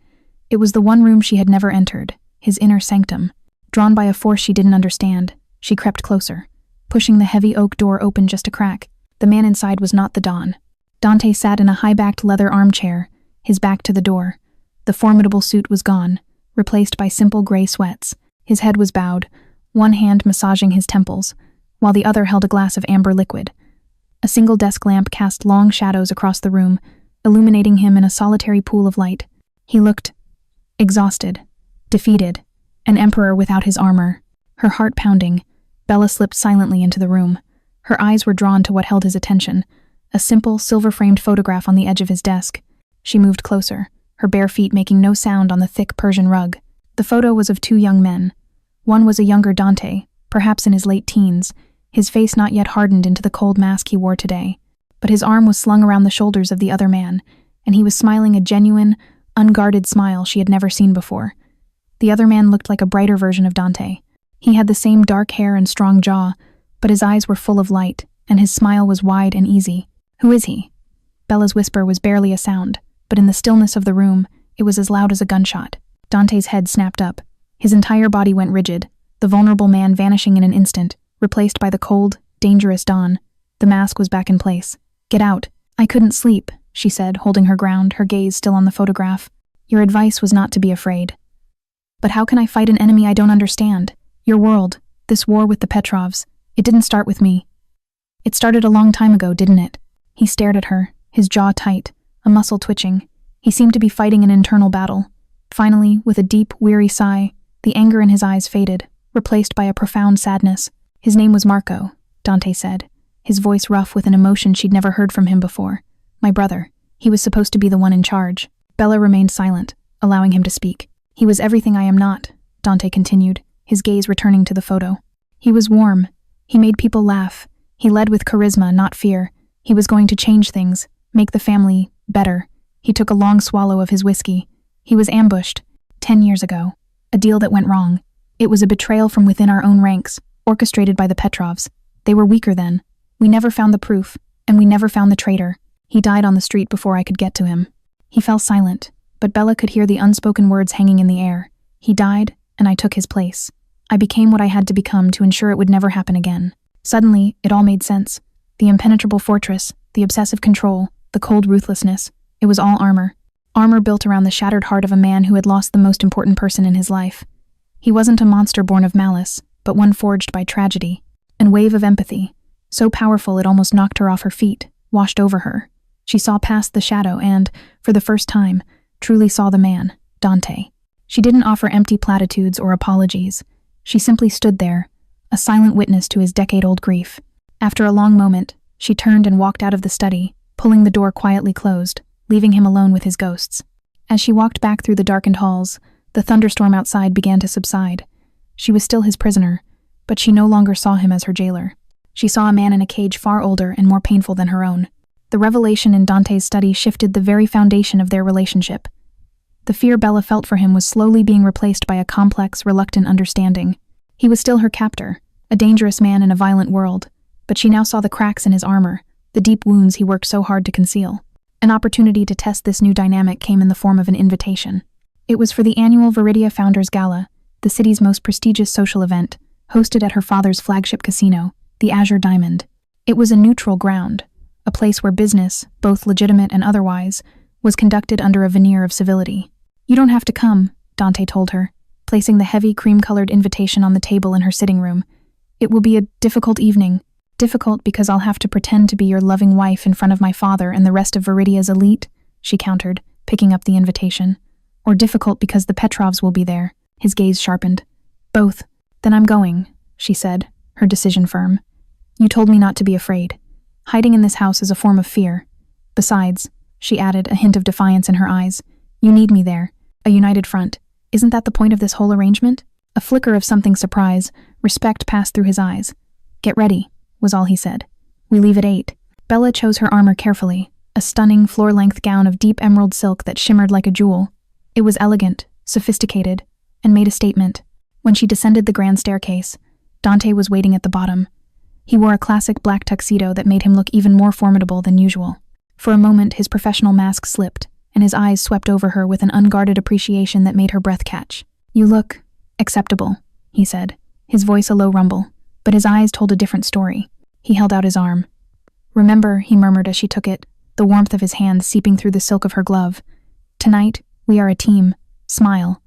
It was the one room she had never entered, his inner sanctum. Drawn by a force she didn't understand, she crept closer, pushing the heavy oak door open just a crack. The man inside was not the Don. Dante sat in a high-backed leather armchair, his back to the door. The formidable suit was gone, replaced by simple gray sweats. His head was bowed, one hand massaging his temples, while the other held a glass of amber liquid. A single desk lamp cast long shadows across the room, illuminating him in a solitary pool of light. He looked exhausted, defeated, an emperor without his armor. Her heart pounding, Bella slipped silently into the room. Her eyes were drawn to what held his attention, a simple, silver-framed photograph on the edge of his desk. She moved closer, her bare feet making no sound on the thick Persian rug. The photo was of two young men. One was a younger Dante, perhaps in his late teens, his face not yet hardened into the cold mask he wore today. But his arm was slung around the shoulders of the other man, and he was smiling a genuine, unguarded smile she had never seen before. The other man looked like a brighter version of Dante. He had the same dark hair and strong jaw, but his eyes were full of light, and his smile was wide and easy. "Who is he?" Bella's whisper was barely a sound, but in the stillness of the room, it was as loud as a gunshot. Dante's head snapped up. His entire body went rigid, the vulnerable man vanishing in an instant, replaced by the cold, dangerous Don. The mask was back in place. "Get out." "I couldn't sleep," she said, holding her ground, her gaze still on the photograph. "Your advice was not to be afraid. But how can I fight an enemy I don't understand? Your world, this war with the Petrovs, it didn't start with me. It started a long time ago, didn't it?" He stared at her, his jaw tight, a muscle twitching. He seemed to be fighting an internal battle. Finally, with a deep, weary sigh, the anger in his eyes faded, replaced by a profound sadness. "His name was Marco," Dante said, his voice rough with an emotion she'd never heard from him before. "My brother. He was supposed to be the one in charge." Bella remained silent, allowing him to speak. "He was everything I am not," Dante continued, his gaze returning to the photo. "He was warm. He made people laugh. He led with charisma, not fear. He was going to change things, make the family better." He took a long swallow of his whiskey. "He was ambushed 10 years ago. A deal that went wrong. It was a betrayal from within our own ranks, orchestrated by the Petrovs. They were weaker then. We never found the proof, and we never found the traitor. He died on the street before I could get to him." He fell silent, but Bella could hear the unspoken words hanging in the air. "He died, and I took his place. I became what I had to become to ensure it would never happen again." Suddenly, it all made sense. The impenetrable fortress, the obsessive control, the cold ruthlessness. It was all armor. Armor built around the shattered heart of a man who had lost the most important person in his life. He wasn't a monster born of malice, but one forged by tragedy. An wave of empathy, so powerful it almost knocked her off her feet, washed over her. She saw past the shadow and, for the first time, truly saw the man, Dante. She didn't offer empty platitudes or apologies. She simply stood there, a silent witness to his decade-old grief. After a long moment, she turned and walked out of the study, pulling the door quietly closed, leaving him alone with his ghosts. As she walked back through the darkened halls, the thunderstorm outside began to subside. She was still his prisoner, but she no longer saw him as her jailer. She saw a man in a cage far older and more painful than her own. The revelation in Dante's study shifted the very foundation of their relationship. The fear Bella felt for him was slowly being replaced by a complex, reluctant understanding. He was still her captor, a dangerous man in a violent world, but she now saw the cracks in his armor, the deep wounds he worked so hard to conceal. An opportunity to test this new dynamic came in the form of an invitation. It was for the annual Veridia Founders Gala, the city's most prestigious social event, hosted at her father's flagship casino, the Azure Diamond. It was a neutral ground, a place where business, both legitimate and otherwise, was conducted under a veneer of civility. "You don't have to come," Dante told her, placing the heavy cream-colored invitation on the table in her sitting room. "It will be a difficult evening. Difficult because I'll have to pretend to be your loving wife in front of my father and the rest of Veridia's elite," she countered, picking up the invitation. "Or difficult because the Petrovs will be there." His gaze sharpened. "Both. Then I'm going," she said, her decision firm. "You told me not to be afraid. Hiding in this house is a form of fear. Besides," she added, a hint of defiance in her eyes, "you need me there. A united front. Isn't that the point of this whole arrangement?" A flicker of something surprise, respect passed through his eyes. "Get ready," was all he said. "We leave at 8. Bella chose her armor carefully, a stunning, floor-length gown of deep emerald silk that shimmered like a jewel. It was elegant, sophisticated, and made a statement. When she descended the grand staircase, Dante was waiting at the bottom. He wore a classic black tuxedo that made him look even more formidable than usual. For a moment, his professional mask slipped, and his eyes swept over her with an unguarded appreciation that made her breath catch. "You look acceptable," he said, his voice a low rumble, but his eyes told a different story. He held out his arm. "Remember," he murmured as she took it, the warmth of his hand seeping through the silk of her glove. "Tonight, we are a team. Smile.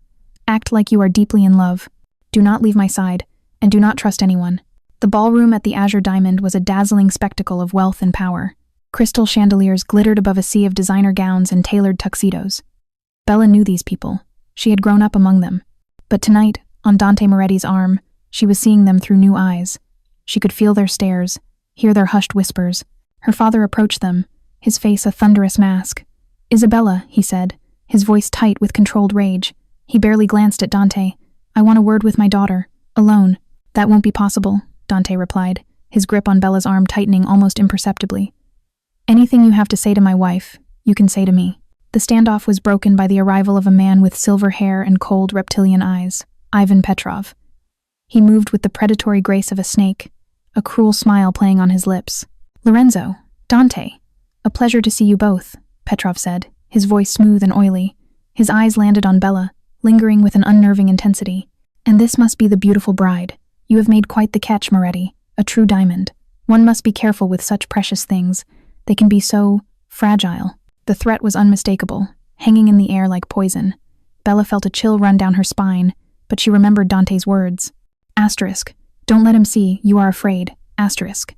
Act like you are deeply in love. Do not leave my side, and do not trust anyone." The ballroom at the Azure Diamond was a dazzling spectacle of wealth and power. Crystal chandeliers glittered above a sea of designer gowns and tailored tuxedos. Bella knew these people. She had grown up among them. But tonight, on Dante Moretti's arm, she was seeing them through new eyes. She could feel their stares, hear their hushed whispers. Her father approached them, his face a thunderous mask. "Isabella," he said, his voice tight with controlled rage. He barely glanced at Dante. "I want a word with my daughter, alone." "That won't be possible," Dante replied, his grip on Bella's arm tightening almost imperceptibly. "Anything you have to say to my wife, you can say to me." The standoff was broken by the arrival of a man with silver hair and cold reptilian eyes, Ivan Petrov. He moved with the predatory grace of a snake, a cruel smile playing on his lips. "Lorenzo, Dante, a pleasure to see you both," Petrov said, his voice smooth and oily. His eyes landed on Bella, lingering with an unnerving intensity. "And this must be the beautiful bride. You have made quite the catch, Moretti, a true diamond. One must be careful with such precious things. They can be so fragile." The threat was unmistakable, hanging in the air like poison. Bella felt a chill run down her spine, but she remembered Dante's words. Asterisk. "Don't let him see, you are afraid." Asterisk.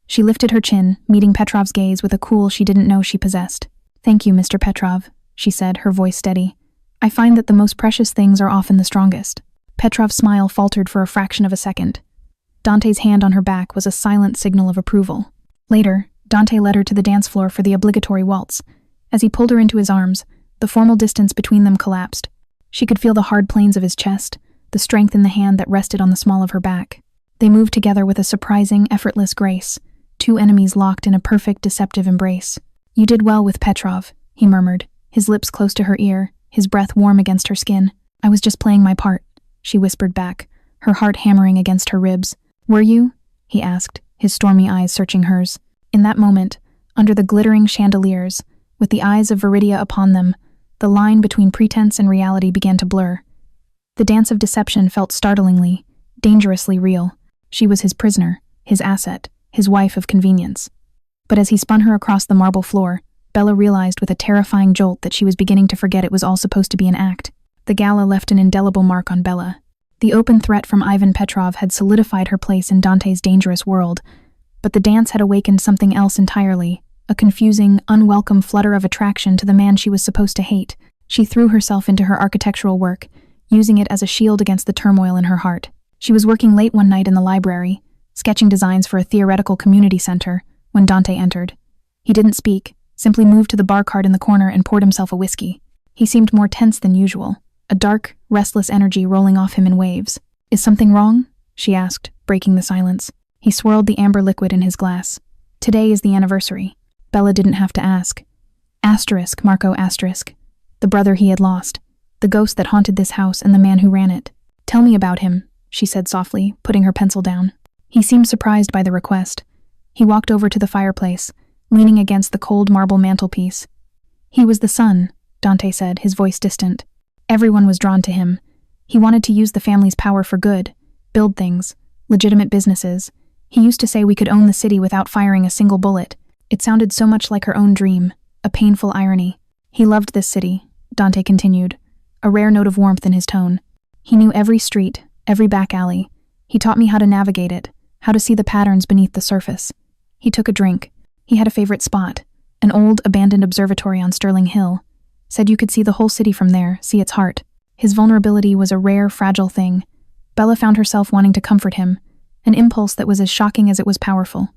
She lifted her chin, meeting Petrov's gaze with a cool she didn't know she possessed. "Thank you, Mr. Petrov," she said, her voice steady. "I find that the most precious things are often the strongest." Petrov's smile faltered for a fraction of a second. Dante's hand on her back was a silent signal of approval. Later, Dante led her to the dance floor for the obligatory waltz. As he pulled her into his arms, the formal distance between them collapsed. She could feel the hard planes of his chest, the strength in the hand that rested on the small of her back. They moved together with a surprising, effortless grace, two enemies locked in a perfect, deceptive embrace. "You did well with Petrov," he murmured, his lips close to her ear, his breath warm against her skin. "I was just playing my part," she whispered back, her heart hammering against her ribs. "Were you?" he asked, his stormy eyes searching hers. In that moment, under the glittering chandeliers, with the eyes of Veridia upon them, the line between pretense and reality began to blur. The dance of deception felt startlingly, dangerously real. She was his prisoner, his asset, his wife of convenience. But as he spun her across the marble floor, Bella realized with a terrifying jolt that she was beginning to forget it was all supposed to be an act. The gala left an indelible mark on Bella. The open threat from Ivan Petrov had solidified her place in Dante's dangerous world, but the dance had awakened something else entirely, a confusing, unwelcome flutter of attraction to the man she was supposed to hate. She threw herself into her architectural work, using it as a shield against the turmoil in her heart. She was working late one night in the library, sketching designs for a theoretical community center, when Dante entered. He didn't speak, simply moved to the bar cart in the corner and poured himself a whiskey. He seemed more tense than usual, a dark, restless energy rolling off him in waves. "Is something wrong?" she asked, breaking the silence. He swirled the amber liquid in his glass. "Today is the anniversary." Bella didn't have to ask. Asterisk, Marco asterisk. The brother he had lost. The ghost that haunted this house and the man who ran it. "Tell me about him," she said softly, putting her pencil down. He seemed surprised by the request. He walked over to the fireplace, leaning against the cold marble mantelpiece. "He was the son," Dante said, his voice distant. "Everyone was drawn to him. He wanted to use the family's power for good, build things, legitimate businesses. He used to say we could own the city without firing a single bullet. It sounded so much like her own dream, a painful irony. He loved this city," Dante continued, a rare note of warmth in his tone. "He knew every street, every back alley. He taught me how to navigate it, how to see the patterns beneath the surface." He took a drink. He had a favorite spot, an old, abandoned observatory on Sterling Hill. Said you could see the whole city from there, see its heart. His vulnerability was a rare, fragile thing. Bella found herself wanting to comfort him, an impulse that was as shocking as it was powerful.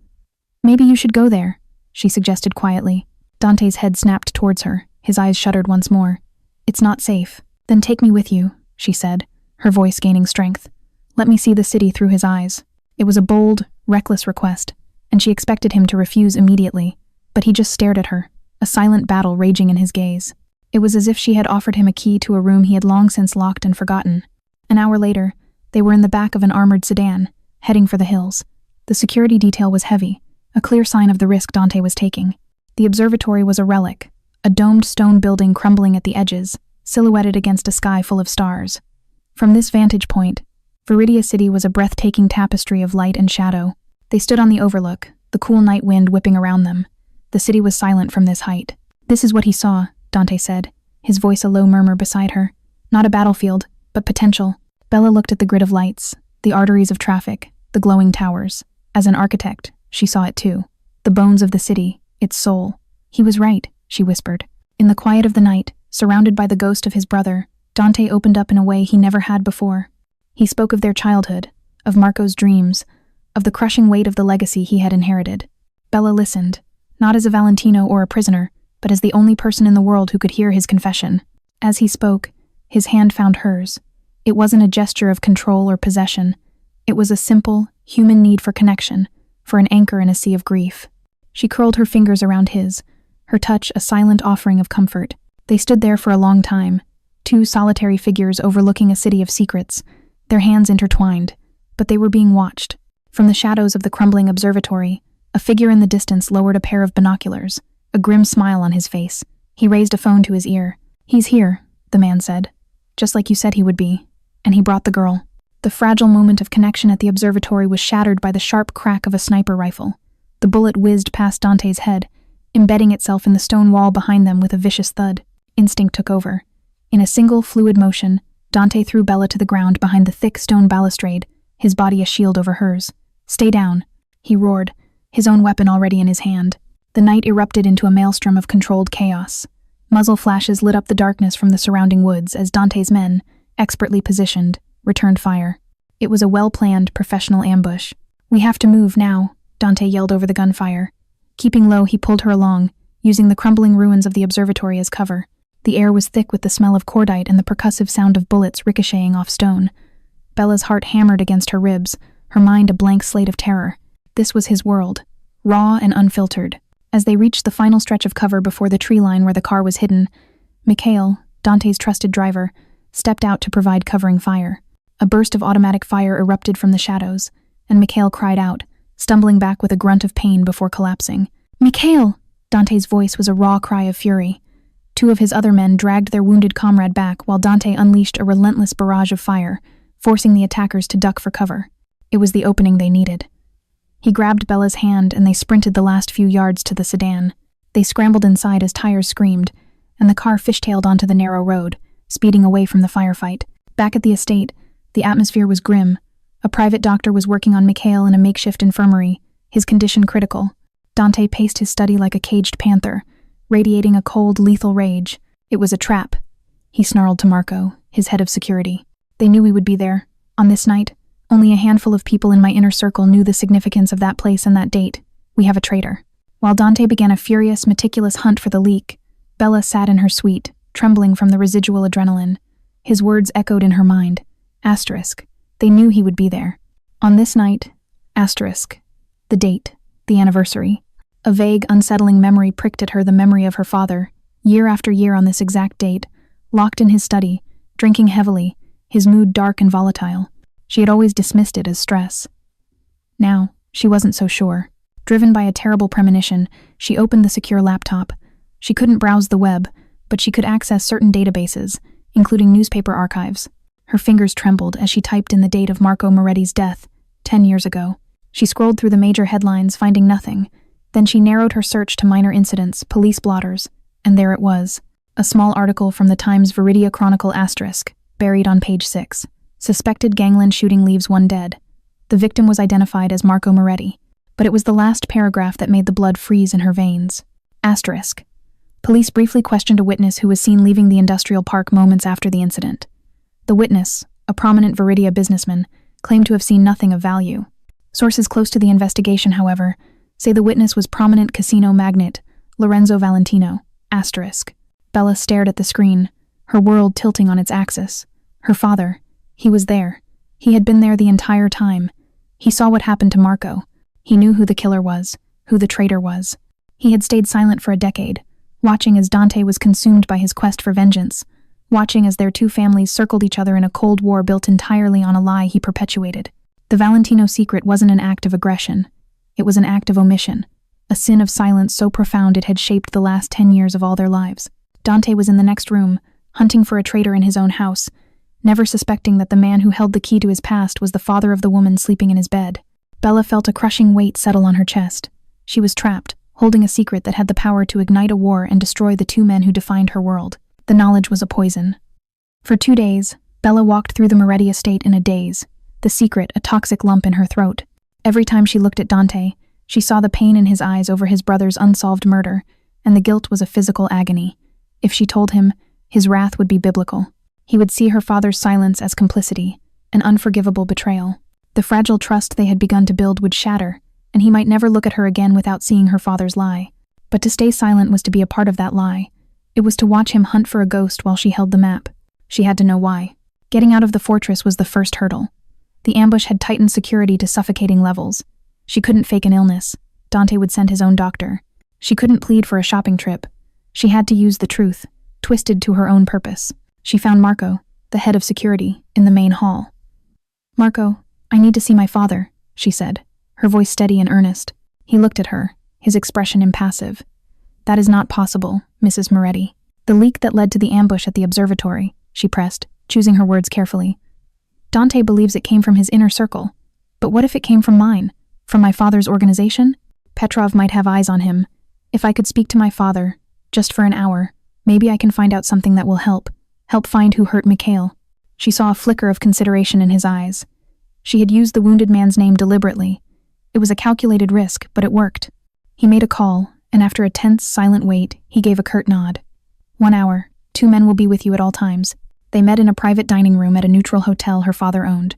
"Maybe you should go there," she suggested quietly. Dante's head snapped towards her, his eyes shuddered once more. "It's not safe." "Then take me with you," she said, her voice gaining strength. "Let me see the city through his eyes." It was a bold, reckless request, and she expected him to refuse immediately, but he just stared at her, a silent battle raging in his gaze. It was as if she had offered him a key to a room he had long since locked and forgotten. An hour later, they were in the back of an armored sedan, heading for the hills. The security detail was heavy, a clear sign of the risk Dante was taking. The observatory was a relic, a domed stone building crumbling at the edges, silhouetted against a sky full of stars. From this vantage point, Veridia City was a breathtaking tapestry of light and shadow. They stood on the overlook, the cool night wind whipping around them. The city was silent from this height. "This is what he saw," Dante said, his voice a low murmur beside her. "Not a battlefield, but potential." Bella looked at the grid of lights, the arteries of traffic, the glowing towers. As an architect, she saw it too. The bones of the city, its soul. He was right, she whispered. In the quiet of the night, surrounded by the ghost of his brother, Dante opened up in a way he never had before. He spoke of their childhood, of Marco's dreams, of the crushing weight of the legacy he had inherited. Bella listened, not as a Valentino or a prisoner, but as the only person in the world who could hear his confession. As he spoke, his hand found hers. It wasn't a gesture of control or possession. It was a simple, human need for connection, for an anchor in a sea of grief. She curled her fingers around his, her touch a silent offering of comfort. They stood there for a long time, two solitary figures overlooking a city of secrets, their hands intertwined, but they were being watched. From the shadows of the crumbling observatory, a figure in the distance lowered a pair of binoculars, a grim smile on his face. He raised a phone to his ear. "He's here," the man said. "Just like you said he would be." And he brought the girl. The fragile moment of connection at the observatory was shattered by the sharp crack of a sniper rifle. The bullet whizzed past Dante's head, embedding itself in the stone wall behind them with a vicious thud. Instinct took over. In a single, fluid motion, Dante threw Bella to the ground behind the thick stone balustrade, his body a shield over hers. "Stay down," he roared, his own weapon already in his hand. The night erupted into a maelstrom of controlled chaos. Muzzle flashes lit up the darkness from the surrounding woods as Dante's men, expertly positioned, returned fire. It was a well-planned, professional ambush. "We have to move now," Dante yelled over the gunfire. Keeping low, he pulled her along, using the crumbling ruins of the observatory as cover. The air was thick with the smell of cordite and the percussive sound of bullets ricocheting off stone. Bella's heart hammered against her ribs, her mind a blank slate of terror. This was his world, raw and unfiltered. As they reached the final stretch of cover before the tree line where the car was hidden, Mikhail, Dante's trusted driver, stepped out to provide covering fire. A burst of automatic fire erupted from the shadows, and Mikhail cried out, stumbling back with a grunt of pain before collapsing. "Mikhail!" Dante's voice was a raw cry of fury. Two of his other men dragged their wounded comrade back while Dante unleashed a relentless barrage of fire, forcing the attackers to duck for cover. It was the opening they needed. He grabbed Bella's hand and they sprinted the last few yards to the sedan. They scrambled inside as tires screamed, and the car fishtailed onto the narrow road, speeding away from the firefight. Back at the estate, the atmosphere was grim. A private doctor was working on Mikhail in a makeshift infirmary, his condition critical. Dante paced his study like a caged panther, radiating a cold, lethal rage. It was a trap, he snarled to Marco, his head of security. They knew we would be there. On this night, only a handful of people in my inner circle knew the significance of that place and that date. We have a traitor. While Dante began a furious, meticulous hunt for the leak, Bella sat in her suite, trembling from the residual adrenaline. His words echoed in her mind. Asterisk. They knew he would be there. On this night, asterisk. The date, the anniversary. A vague, unsettling memory pricked at her the memory of her father, year after year on this exact date, locked in his study, drinking heavily, his mood dark and volatile. She had always dismissed it as stress. Now, she wasn't so sure. Driven by a terrible premonition, she opened the secure laptop. She couldn't browse the web, but she could access certain databases, including newspaper archives. Her fingers trembled as she typed in the date of Marco Moretti's death, 10 years ago. She scrolled through the major headlines, finding nothing. Then she narrowed her search to minor incidents, police blotters, and there it was. A small article from the Times Veridia Chronicle asterisk, buried on page 6. Suspected gangland shooting leaves one dead. The victim was identified as Marco Moretti, but it was the last paragraph that made the blood freeze in her veins. Asterisk. Police briefly questioned a witness who was seen leaving the industrial park moments after the incident. The witness, a prominent Veridia businessman, claimed to have seen nothing of value. Sources close to the investigation, however, say the witness was prominent casino magnate Lorenzo Valentino. Asterisk. Bella stared at the screen, her world tilting on its axis. Her father. He was there. He had been there the entire time. He saw what happened to Marco. He knew who the killer was, who the traitor was. He had stayed silent for a decade, watching as Dante was consumed by his quest for vengeance, watching as their two families circled each other in a cold war built entirely on a lie he perpetuated. The Valentino secret wasn't an act of aggression. It was an act of omission, a sin of silence so profound it had shaped the last 10 years of all their lives. Dante was in the next room, hunting for a traitor in his own house, never suspecting that the man who held the key to his past was the father of the woman sleeping in his bed. Bella felt a crushing weight settle on her chest. She was trapped, holding a secret that had the power to ignite a war and destroy the two men who defined her world. The knowledge was a poison. For 2 days, Bella walked through the Moretti estate in a daze, the secret a toxic lump in her throat. Every time she looked at Dante, she saw the pain in his eyes over his brother's unsolved murder, and the guilt was a physical agony. If she told him, his wrath would be biblical. He would see her father's silence as complicity, an unforgivable betrayal. The fragile trust they had begun to build would shatter, and he might never look at her again without seeing her father's lie. But to stay silent was to be a part of that lie. It was to watch him hunt for a ghost while she held the map. She had to know why. Getting out of the fortress was the first hurdle. The ambush had tightened security to suffocating levels. She couldn't fake an illness. Dante would send his own doctor. She couldn't plead for a shopping trip. She had to use the truth, twisted to her own purpose. She found Marco, the head of security, in the main hall. "Marco, I need to see my father," she said, her voice steady and earnest. He looked at her, his expression impassive. "That is not possible, Mrs. Moretti. The leak that led to the ambush at the observatory," she pressed, choosing her words carefully. "Dante believes it came from his inner circle. But what if it came from mine? From my father's organization? Petrov might have eyes on him. If I could speak to my father, just for an hour, maybe I can find out something that will help find who hurt Mikhail." She saw a flicker of consideration in his eyes. She had used the wounded man's name deliberately. It was a calculated risk, but it worked. He made a call, and after a tense, silent wait, he gave a curt nod. "1 hour. 2 men will be with you at all times." They met in a private dining room at a neutral hotel her father owned.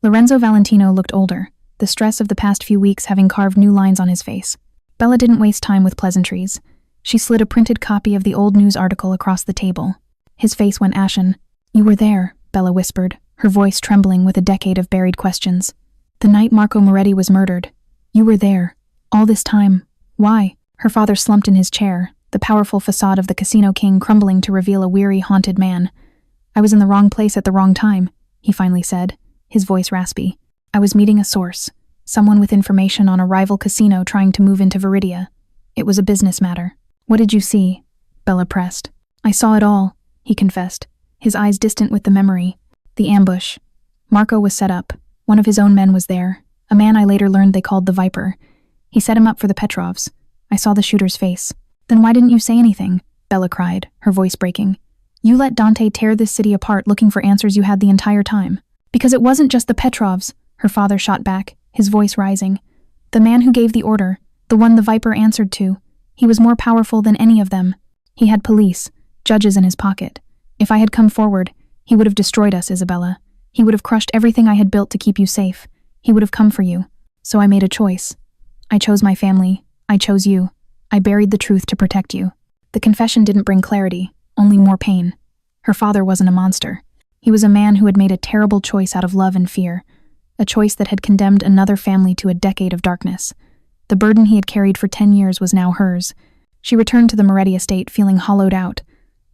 Lorenzo Valentino looked older, the stress of the past few weeks having carved new lines on his face. Bella didn't waste time with pleasantries. She slid a printed copy of the old news article across the table. His face went ashen. "You were there," Bella whispered, her voice trembling with a decade of buried questions. "The night Marco Moretti was murdered. You were there. All this time. Why?" Her father slumped in his chair, the powerful facade of the casino king crumbling to reveal a weary, haunted man. "I was in the wrong place at the wrong time," he finally said, his voice raspy. "I was meeting a source, someone with information on a rival casino trying to move into Veridia. It was a business matter." "What did you see?" Bella pressed. "I saw it all," he confessed, his eyes distant with the memory. "The ambush. Marco was set up. One of his own men was there, a man I later learned they called the Viper. He set him up for the Petrovs. I saw the shooter's face." "Then why didn't you say anything?" Bella cried, her voice breaking. "You let Dante tear this city apart looking for answers you had the entire time." "Because it wasn't just the Petrovs," her father shot back, his voice rising. "The man who gave the order, the one the Viper answered to, he was more powerful than any of them. He had police, judges in his pocket. If I had come forward, he would have destroyed us, Isabella. He would have crushed everything I had built to keep you safe. He would have come for you. So I made a choice. I chose my family. I chose you. I buried the truth to protect you." The confession didn't bring clarity, only more pain. Her father wasn't a monster. He was a man who had made a terrible choice out of love and fear, a choice that had condemned another family to a decade of darkness. The burden he had carried for 10 years was now hers. She returned to the Moretti estate feeling hollowed out.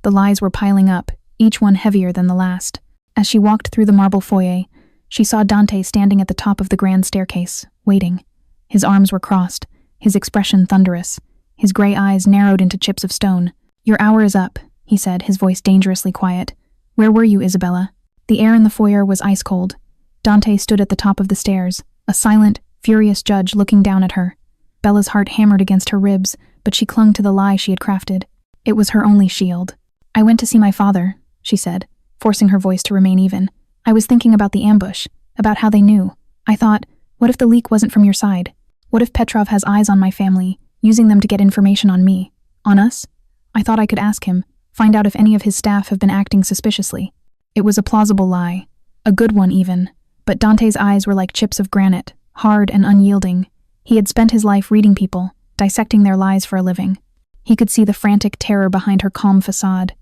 The lies were piling up, each one heavier than the last. As she walked through the marble foyer, she saw Dante standing at the top of the grand staircase, waiting. His arms were crossed, his expression thunderous, his gray eyes narrowed into chips of stone. "Your hour is up," he said, his voice dangerously quiet. "Where were you, Isabella?" The air in the foyer was ice cold. Dante stood at the top of the stairs, a silent, furious judge looking down at her. Bella's heart hammered against her ribs, but she clung to the lie she had crafted. It was her only shield. "I went to see my father," she said, forcing her voice to remain even. "I was thinking about the ambush, about how they knew. I thought, what if the leak wasn't from your side? What if Petrov has eyes on my family, using them to get information on me? On us? I thought I could ask him, find out if any of his staff have been acting suspiciously." It was a plausible lie, a good one even, but Dante's eyes were like chips of granite, hard and unyielding. He had spent his life reading people, dissecting their lies for a living. He could see the frantic terror behind her calm facade.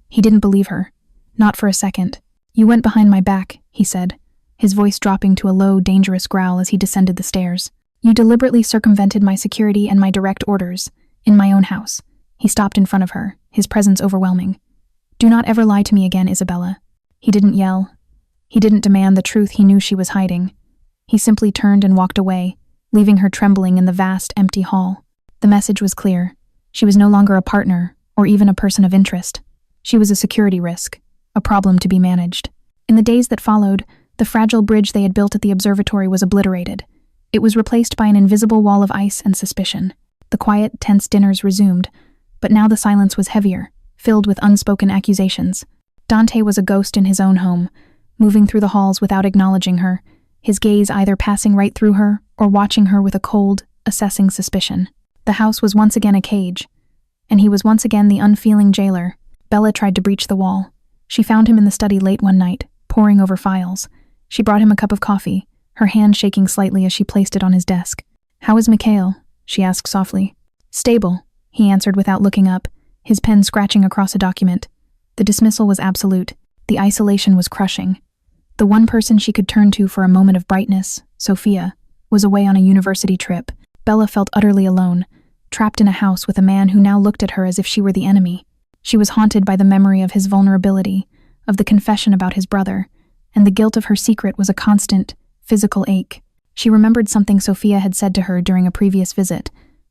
He didn't believe her, not for a second. "You went behind my back," he said, his voice dropping to a low, dangerous growl as he descended the stairs. "You deliberately circumvented my security and my direct orders, in my own house." He stopped in front of her, his presence overwhelming. "Do not ever lie to me again, Isabella." He didn't yell. He didn't demand the truth he knew she was hiding. He simply turned and walked away, leaving her trembling in the vast, empty hall. The message was clear. She was no longer a partner, or even a person of interest. She was a security risk, a problem to be managed. In the days that followed, the fragile bridge they had built at the observatory was obliterated. It was replaced by an invisible wall of ice and suspicion. The quiet, tense dinners resumed, but now the silence was heavier, filled with unspoken accusations. Dante was a ghost in his own home, moving through the halls without acknowledging her, his gaze either passing right through her or watching her with a cold, assessing suspicion. The house was once again a cage, and he was once again the unfeeling jailer. Bella tried to breach the wall. She found him in the study late one night, poring over files. She brought him a cup of coffee, her hand shaking slightly as she placed it on his desk. "How is Mikhail?" she asked softly. "Stable," he answered without looking up, his pen scratching across a document. The dismissal was absolute. The isolation was crushing. The one person she could turn to for a moment of brightness, Sophia, was away on a university trip. Bella felt utterly alone, trapped in a house with a man who now looked at her as if she were the enemy. She was haunted by the memory of his vulnerability, of the confession about his brother, and the guilt of her secret was a constant, physical ache. She remembered something Sophia had said to her during a previous visit,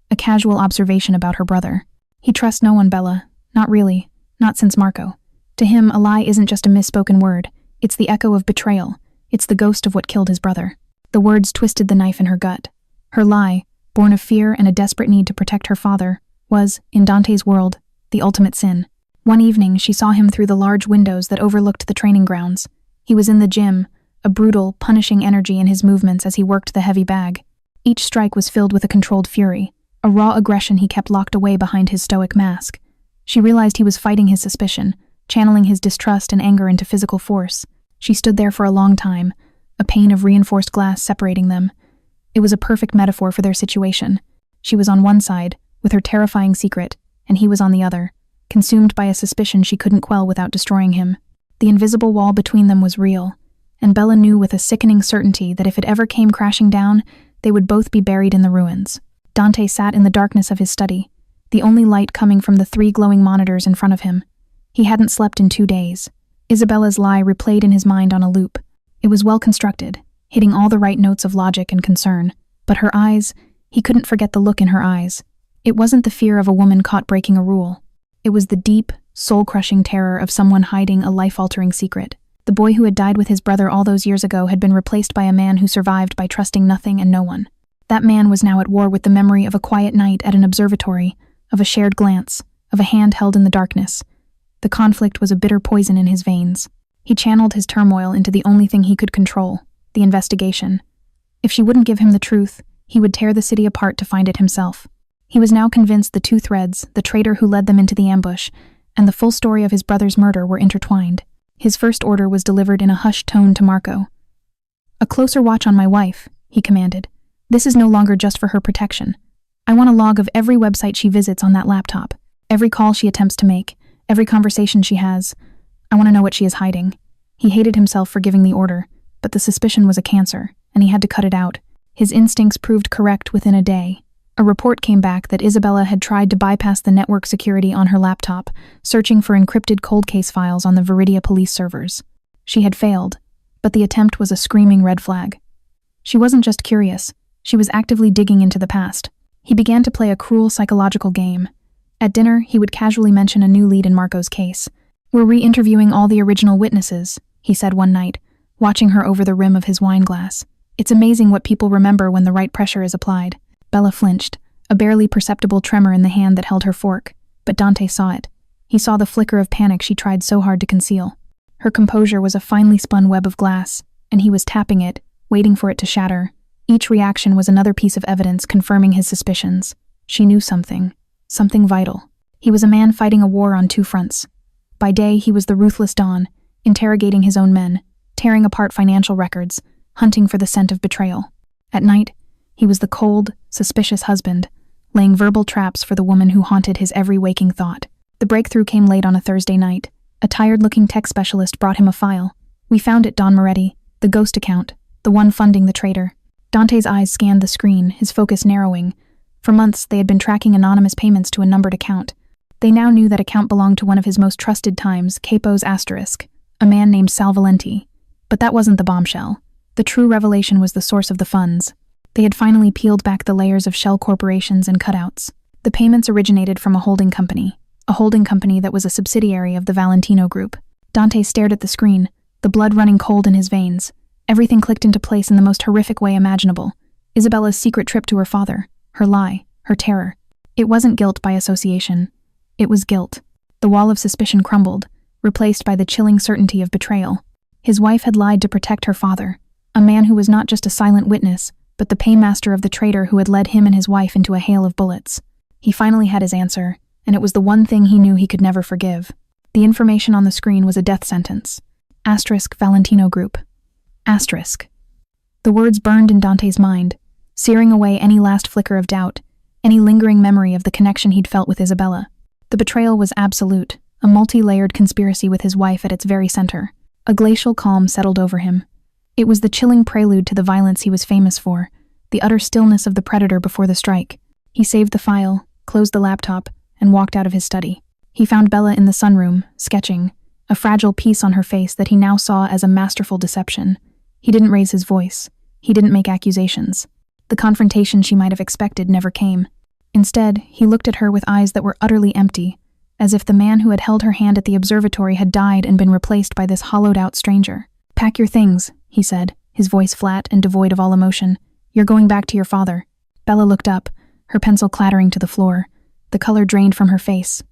a casual observation about her brother. "He trusts no one, Bella. Not really. Not since Marco. To him, a lie isn't just a misspoken word. It's the echo of betrayal. It's the ghost of what killed his brother." The words twisted the knife in her gut. Her lie, born of fear and a desperate need to protect her father, was, in Dante's world, the ultimate sin. One evening, she saw him through the large windows that overlooked the training grounds. He was in the gym, a brutal, punishing energy in his movements as he worked the heavy bag. Each strike was filled with a controlled fury, a raw aggression he kept locked away behind his stoic mask. She realized he was fighting his suspicion, channeling his distrust and anger into physical force. She stood there for a long time, a pane of reinforced glass separating them. It was a perfect metaphor for their situation. She was on one side, with her terrifying secret, and he was on the other, consumed by a suspicion she couldn't quell without destroying him. The invisible wall between them was real, and Bella knew with a sickening certainty that if it ever came crashing down, they would both be buried in the ruins. Dante sat in the darkness of his study, the only light coming from the 3 glowing monitors in front of him. He hadn't slept in 2 days. Isabella's lie replayed in his mind on a loop. It was well constructed, hitting all the right notes of logic and concern. But her eyes, he couldn't forget the look in her eyes. It wasn't the fear of a woman caught breaking a rule. It was the deep, soul-crushing terror of someone hiding a life-altering secret. The boy who had died with his brother all those years ago had been replaced by a man who survived by trusting nothing and no one. That man was now at war with the memory of a quiet night at an observatory, of a shared glance, of a hand held in the darkness. The conflict was a bitter poison in his veins. He channeled his turmoil into the only thing he could control, the investigation. If she wouldn't give him the truth, he would tear the city apart to find it himself. He was now convinced the 2 threads, the traitor who led them into the ambush, and the full story of his brother's murder were intertwined. His first order was delivered in a hushed tone to Marco. "A closer watch on my wife," he commanded. "This is no longer just for her protection. I want a log of every website she visits on that laptop, every call she attempts to make, every conversation she has. I want to know what she is hiding." He hated himself for giving the order, but the suspicion was a cancer, and he had to cut it out. His instincts proved correct within a day. A report came back that Isabella had tried to bypass the network security on her laptop, searching for encrypted cold case files on the Veridia police servers. She had failed, but the attempt was a screaming red flag. She wasn't just curious, she was actively digging into the past. He began to play a cruel psychological game. At dinner, he would casually mention a new lead in Marco's case. "We're re-interviewing all the original witnesses," he said one night, watching her over the rim of his wine glass. "It's amazing what people remember when the right pressure is applied." Bella flinched, a barely perceptible tremor in the hand that held her fork, but Dante saw it. He saw the flicker of panic she tried so hard to conceal. Her composure was a finely spun web of glass, and he was tapping it, waiting for it to shatter. Each reaction was another piece of evidence confirming his suspicions. She knew something vital. He was a man fighting a war on 2 fronts. By day, he was the ruthless Don, interrogating his own men, tearing apart financial records, hunting for the scent of betrayal. At night, he was the cold, suspicious husband, laying verbal traps for the woman who haunted his every waking thought. The breakthrough came late on a Thursday night. A tired-looking tech specialist brought him a file. "We found it, Don Moretti, the ghost account, the one funding the traitor." Dante's eyes scanned the screen, his focus narrowing. For months, they had been tracking anonymous payments to a numbered account. They now knew that account belonged to one of his most trusted times, Capo's asterisk, a man named Sal Valenti. But that wasn't the bombshell. The true revelation was the source of the funds. They had finally peeled back the layers of shell corporations and cutouts. The payments originated from a holding company that was a subsidiary of the Valentino Group. Dante stared at the screen, the blood running cold in his veins. Everything clicked into place in the most horrific way imaginable. Isabella's secret trip to her father, her lie, her terror. It wasn't guilt by association. It was guilt. The wall of suspicion crumbled, replaced by the chilling certainty of betrayal. His wife had lied to protect her father. A man who was not just a silent witness, but the paymaster of the traitor who had led him and his wife into a hail of bullets. He finally had his answer, and it was the one thing he knew he could never forgive. The information on the screen was a death sentence. Asterisk Valentino Group. Asterisk. The words burned in Dante's mind, searing away any last flicker of doubt, any lingering memory of the connection he'd felt with Isabella. The betrayal was absolute, a multi-layered conspiracy with his wife at its very center. A glacial calm settled over him. It was the chilling prelude to the violence he was famous for, the utter stillness of the predator before the strike. He saved the file, closed the laptop, and walked out of his study. He found Bella in the sunroom, sketching, a fragile piece on her face that he now saw as a masterful deception. He didn't raise his voice. He didn't make accusations. The confrontation she might have expected never came. Instead, he looked at her with eyes that were utterly empty, as if the man who had held her hand at the observatory had died and been replaced by this hollowed-out stranger. "Pack your things," he said, his voice flat and devoid of all emotion. "You're going back to your father." Bella looked up, her pencil clattering to the floor. The color drained from her face.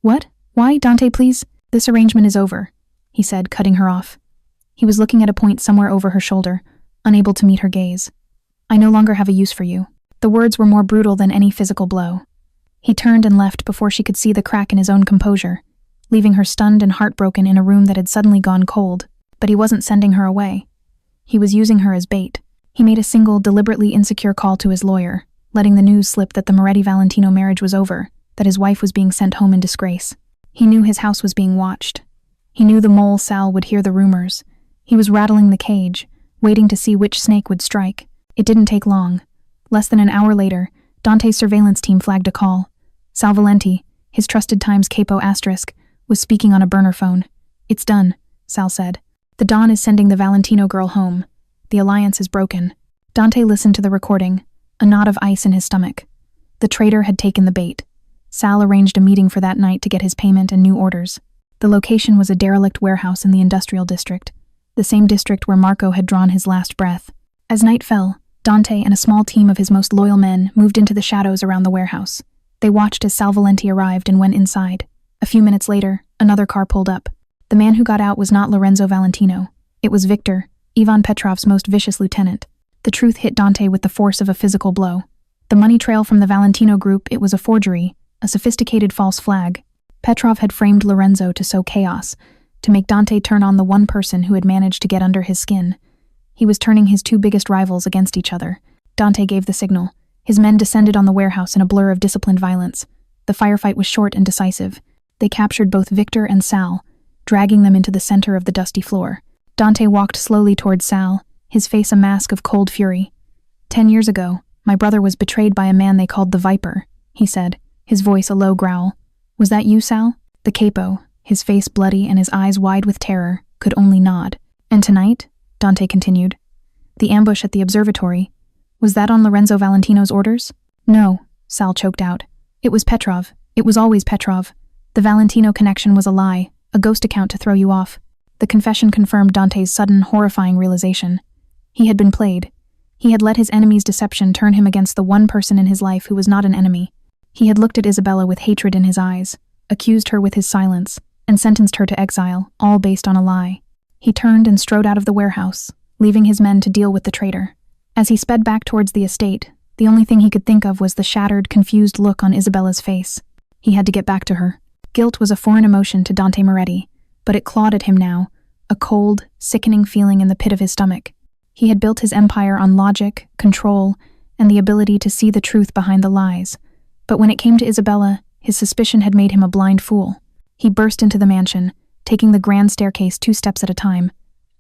"What? Why, Dante, please? This arrangement is over," he said, cutting her off. He was looking at a point somewhere over her shoulder, unable to meet her gaze. "I no longer have a use for you." The words were more brutal than any physical blow. He turned and left before she could see the crack in his own composure, leaving her stunned and heartbroken in a room that had suddenly gone cold. But he wasn't sending her away. He was using her as bait. He made a single, deliberately insecure call to his lawyer, letting the news slip that the Moretti-Valentino marriage was over, that his wife was being sent home in disgrace. He knew his house was being watched. He knew the mole Sal would hear the rumors. He was rattling the cage, waiting to see which snake would strike. It didn't take long. Less than an hour later, Dante's surveillance team flagged a call. Sal Valenti, his trusted Times capo asterisk, was speaking on a burner phone. "It's done," Sal said. "The Don is sending the Valentino girl home. The alliance is broken." Dante listened to the recording, a knot of ice in his stomach. The traitor had taken the bait. Sal arranged a meeting for that night to get his payment and new orders. The location was a derelict warehouse in the industrial district, the same district where Marco had drawn his last breath. As night fell, Dante and a small team of his most loyal men moved into the shadows around the warehouse. They watched as Sal Valenti arrived and went inside. A few minutes later, another car pulled up. The man who got out was not Lorenzo Valentino. It was Victor, Ivan Petrov's most vicious lieutenant. The truth hit Dante with the force of a physical blow. The money trail from the Valentino group, it was a forgery, a sophisticated false flag. Petrov had framed Lorenzo to sow chaos, to make Dante turn on the one person who had managed to get under his skin. He was turning his two biggest rivals against each other. Dante gave the signal. His men descended on the warehouse in a blur of disciplined violence. The firefight was short and decisive. They captured both Victor and Sal, dragging them into the center of the dusty floor. Dante walked slowly towards Sal, his face a mask of cold fury. 10 years ago, my brother was betrayed by a man they called the Viper, he said, his voice a low growl. "Was that you, Sal?" The capo, his face bloody and his eyes wide with terror, could only nod. "And tonight?" Dante continued. "The ambush at the observatory. Was that on Lorenzo Valentino's orders?" "No," Sal choked out. "It was Petrov. It was always Petrov. The Valentino connection was a lie, a ghost account to throw you off." The confession confirmed Dante's sudden, horrifying realization. He had been played. He had let his enemy's deception turn him against the one person in his life who was not an enemy. He had looked at Isabella with hatred in his eyes, accused her with his silence, and sentenced her to exile, all based on a lie. He turned and strode out of the warehouse, leaving his men to deal with the traitor. As he sped back towards the estate, the only thing he could think of was the shattered, confused look on Isabella's face. He had to get back to her. Guilt was a foreign emotion to Dante Moretti, but it clawed at him now, a cold, sickening feeling in the pit of his stomach. He had built his empire on logic, control, and the ability to see the truth behind the lies. But when it came to Isabella, his suspicion had made him a blind fool. He burst into the mansion, taking the grand staircase 2 steps at a time.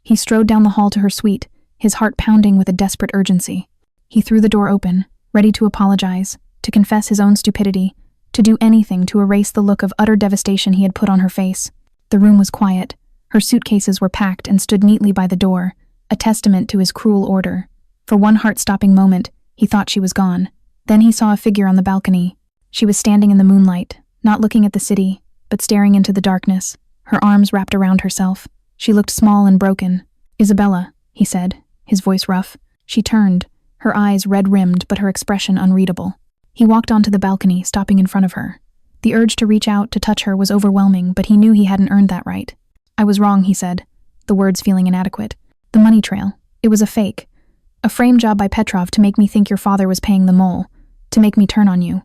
He strode down the hall to her suite, his heart pounding with a desperate urgency. He threw the door open, ready to apologize, to confess his own stupidity, to do anything to erase the look of utter devastation he had put on her face. The room was quiet. Her suitcases were packed and stood neatly by the door, a testament to his cruel order. For one heart-stopping moment, he thought she was gone. Then he saw a figure on the balcony. She was standing in the moonlight, not looking at the city, but staring into the darkness, her arms wrapped around herself. She looked small and broken. "Isabella," he said, his voice rough. She turned, her eyes red-rimmed but her expression unreadable. He walked onto the balcony, stopping in front of her. The urge to reach out to touch her was overwhelming, but he knew he hadn't earned that right. "I was wrong," he said, the words feeling inadequate. "The money trail. It was a fake. A frame job by Petrov to make me think your father was paying the mole, to make me turn on you.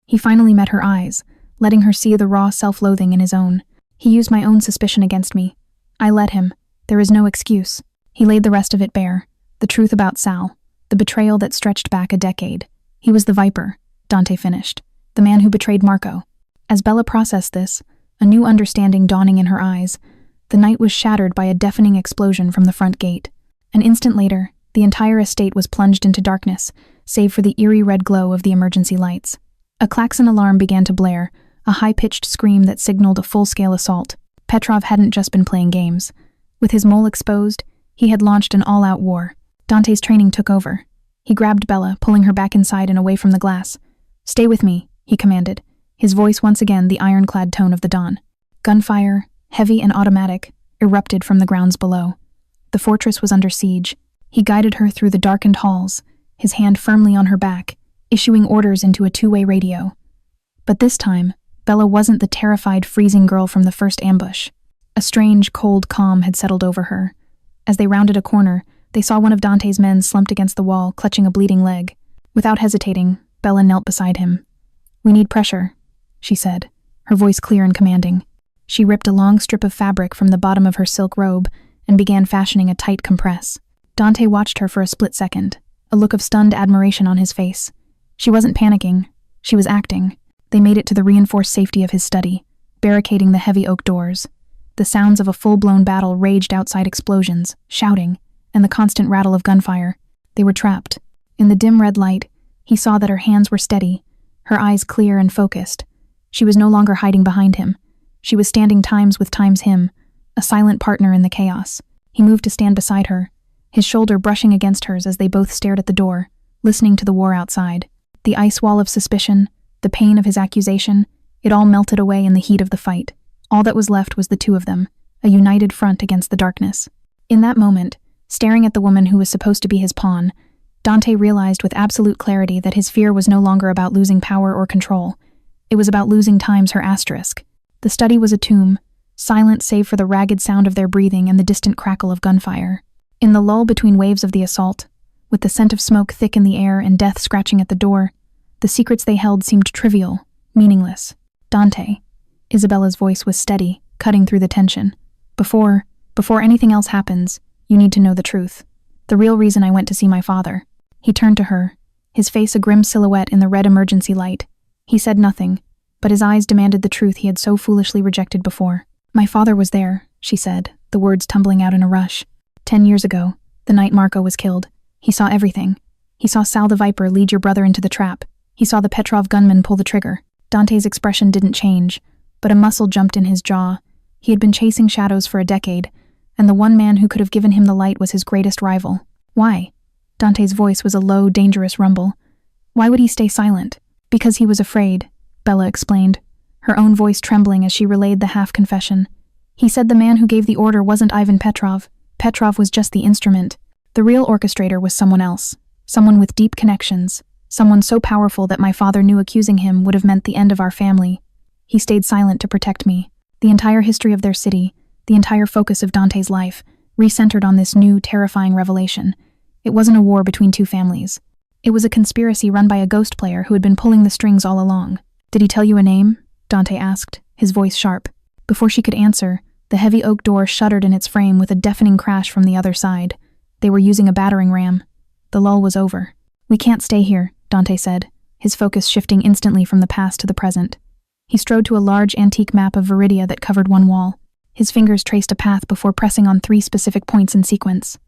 He finally met her eyes, letting her see the raw self-loathing in his own. He used my own suspicion against me. I let him. There is no excuse. He laid the rest of it bare. The truth about Sal. The betrayal that stretched back a decade. He was the Viper, Dante finished. The man who betrayed Marco. As Bella processed this, a new understanding dawning in her eyes, the night was shattered by a deafening explosion from the front gate. An instant later, the entire estate was plunged into darkness, save for the eerie red glow of the emergency lights. A klaxon alarm began to blare, a high-pitched scream that signaled a full-scale assault. Petrov hadn't just been playing games. With his mole exposed, he had launched an all-out war. Dante's training took over. He grabbed Bella, pulling her back inside and away from the glass. "Stay with me," he commanded, his voice once again the ironclad tone of the dawn. Gunfire, heavy and automatic, erupted from the grounds below. The fortress was under siege. He guided her through the darkened halls, his hand firmly on her back, issuing orders into a two-way radio. But this time, Bella wasn't the terrified, freezing girl from the first ambush. A strange, cold calm had settled over her. As they rounded a corner, they saw one of Dante's men slumped against the wall, clutching a bleeding leg. Without hesitating, Bella knelt beside him. "We need pressure," she said, her voice clear and commanding. She ripped a long strip of fabric from the bottom of her silk robe and began fashioning a tight compress. Dante watched her for a split second, a look of stunned admiration on his face. She wasn't panicking. She was acting. They made it to the reinforced safety of his study, barricading the heavy oak doors. The sounds of a full-blown battle raged outside, explosions, shouting, and the constant rattle of gunfire. They were trapped. In the dim red light, he saw that her hands were steady, her eyes clear and focused. She was no longer hiding behind him. She was standing times with times him, a silent partner in the chaos. He moved to stand beside her, his shoulder brushing against hers as they both stared at the door, listening to the war outside. The ice wall of suspicion, the pain of his accusation, it all melted away in the heat of the fight. All that was left was the two of them, a united front against the darkness. In that moment, staring at the woman who was supposed to be his pawn, Dante realized with absolute clarity that his fear was no longer about losing power or control. It was about losing times her asterisk. The study was a tomb, silent save for the ragged sound of their breathing and the distant crackle of gunfire. In the lull between waves of the assault, with the scent of smoke thick in the air and death scratching at the door, the secrets they held seemed trivial, meaningless. "Dante." Isabella's voice was steady, cutting through the tension. Before anything else happens, you need to know the truth. The real reason I went to see my father." He turned to her, his face a grim silhouette in the red emergency light. He said nothing, but his eyes demanded the truth he had so foolishly rejected before. "My father was there," she said, the words tumbling out in a rush. 10 years ago, the night Marco was killed. He saw everything. He saw Sal the Viper lead your brother into the trap. He saw the Petrov gunman pull the trigger. Dante's expression didn't change, but a muscle jumped in his jaw. He had been chasing shadows for a decade, and the one man who could have given him the light was his greatest rival. Why? Dante's voice was a low, dangerous rumble. Why would he stay silent? Because he was afraid, Bella explained, her own voice trembling as she relayed the half-confession. He said the man who gave the order wasn't Ivan Petrov. Petrov was just the instrument. The real orchestrator was someone else, someone with deep connections, someone so powerful that my father knew accusing him would have meant the end of our family. He stayed silent to protect me. The entire history of their city, the entire focus of Dante's life, recentered on this new, terrifying revelation. It wasn't a war between two families. It was a conspiracy run by a ghost player who had been pulling the strings all along. "Did he tell you a name?" Dante asked, his voice sharp. Before she could answer, the heavy oak door shuddered in its frame with a deafening crash from the other side. They were using a battering ram. The lull was over. "We can't stay here," Dante said, his focus shifting instantly from the past to the present. He strode to a large antique map of Veridia that covered one wall. His fingers traced a path before pressing on 3 specific points in sequence.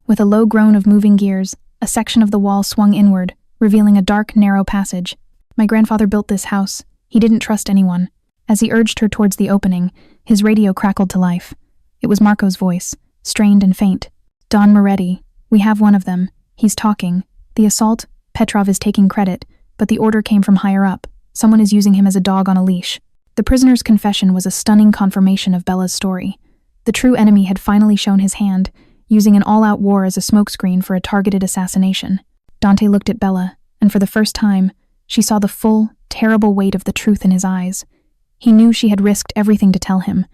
With a low groan of moving gears, a section of the wall swung inward, revealing a dark, narrow passage. "My grandfather built this house. He didn't trust anyone." As he urged her towards the opening, his radio crackled to life. It was Marco's voice, strained and faint. "Dante Moretti, we have one of them. He's talking. The assault, Petrov is taking credit, but the order came from higher up. Someone is using him as a dog on a leash." The prisoner's confession was a stunning confirmation of Bella's story. The true enemy had finally shown his hand, using an all-out war as a smokescreen for a targeted assassination. Dante looked at Bella, and for the first time, she saw the full, terrible weight of the truth in his eyes. He knew she had risked everything to tell him.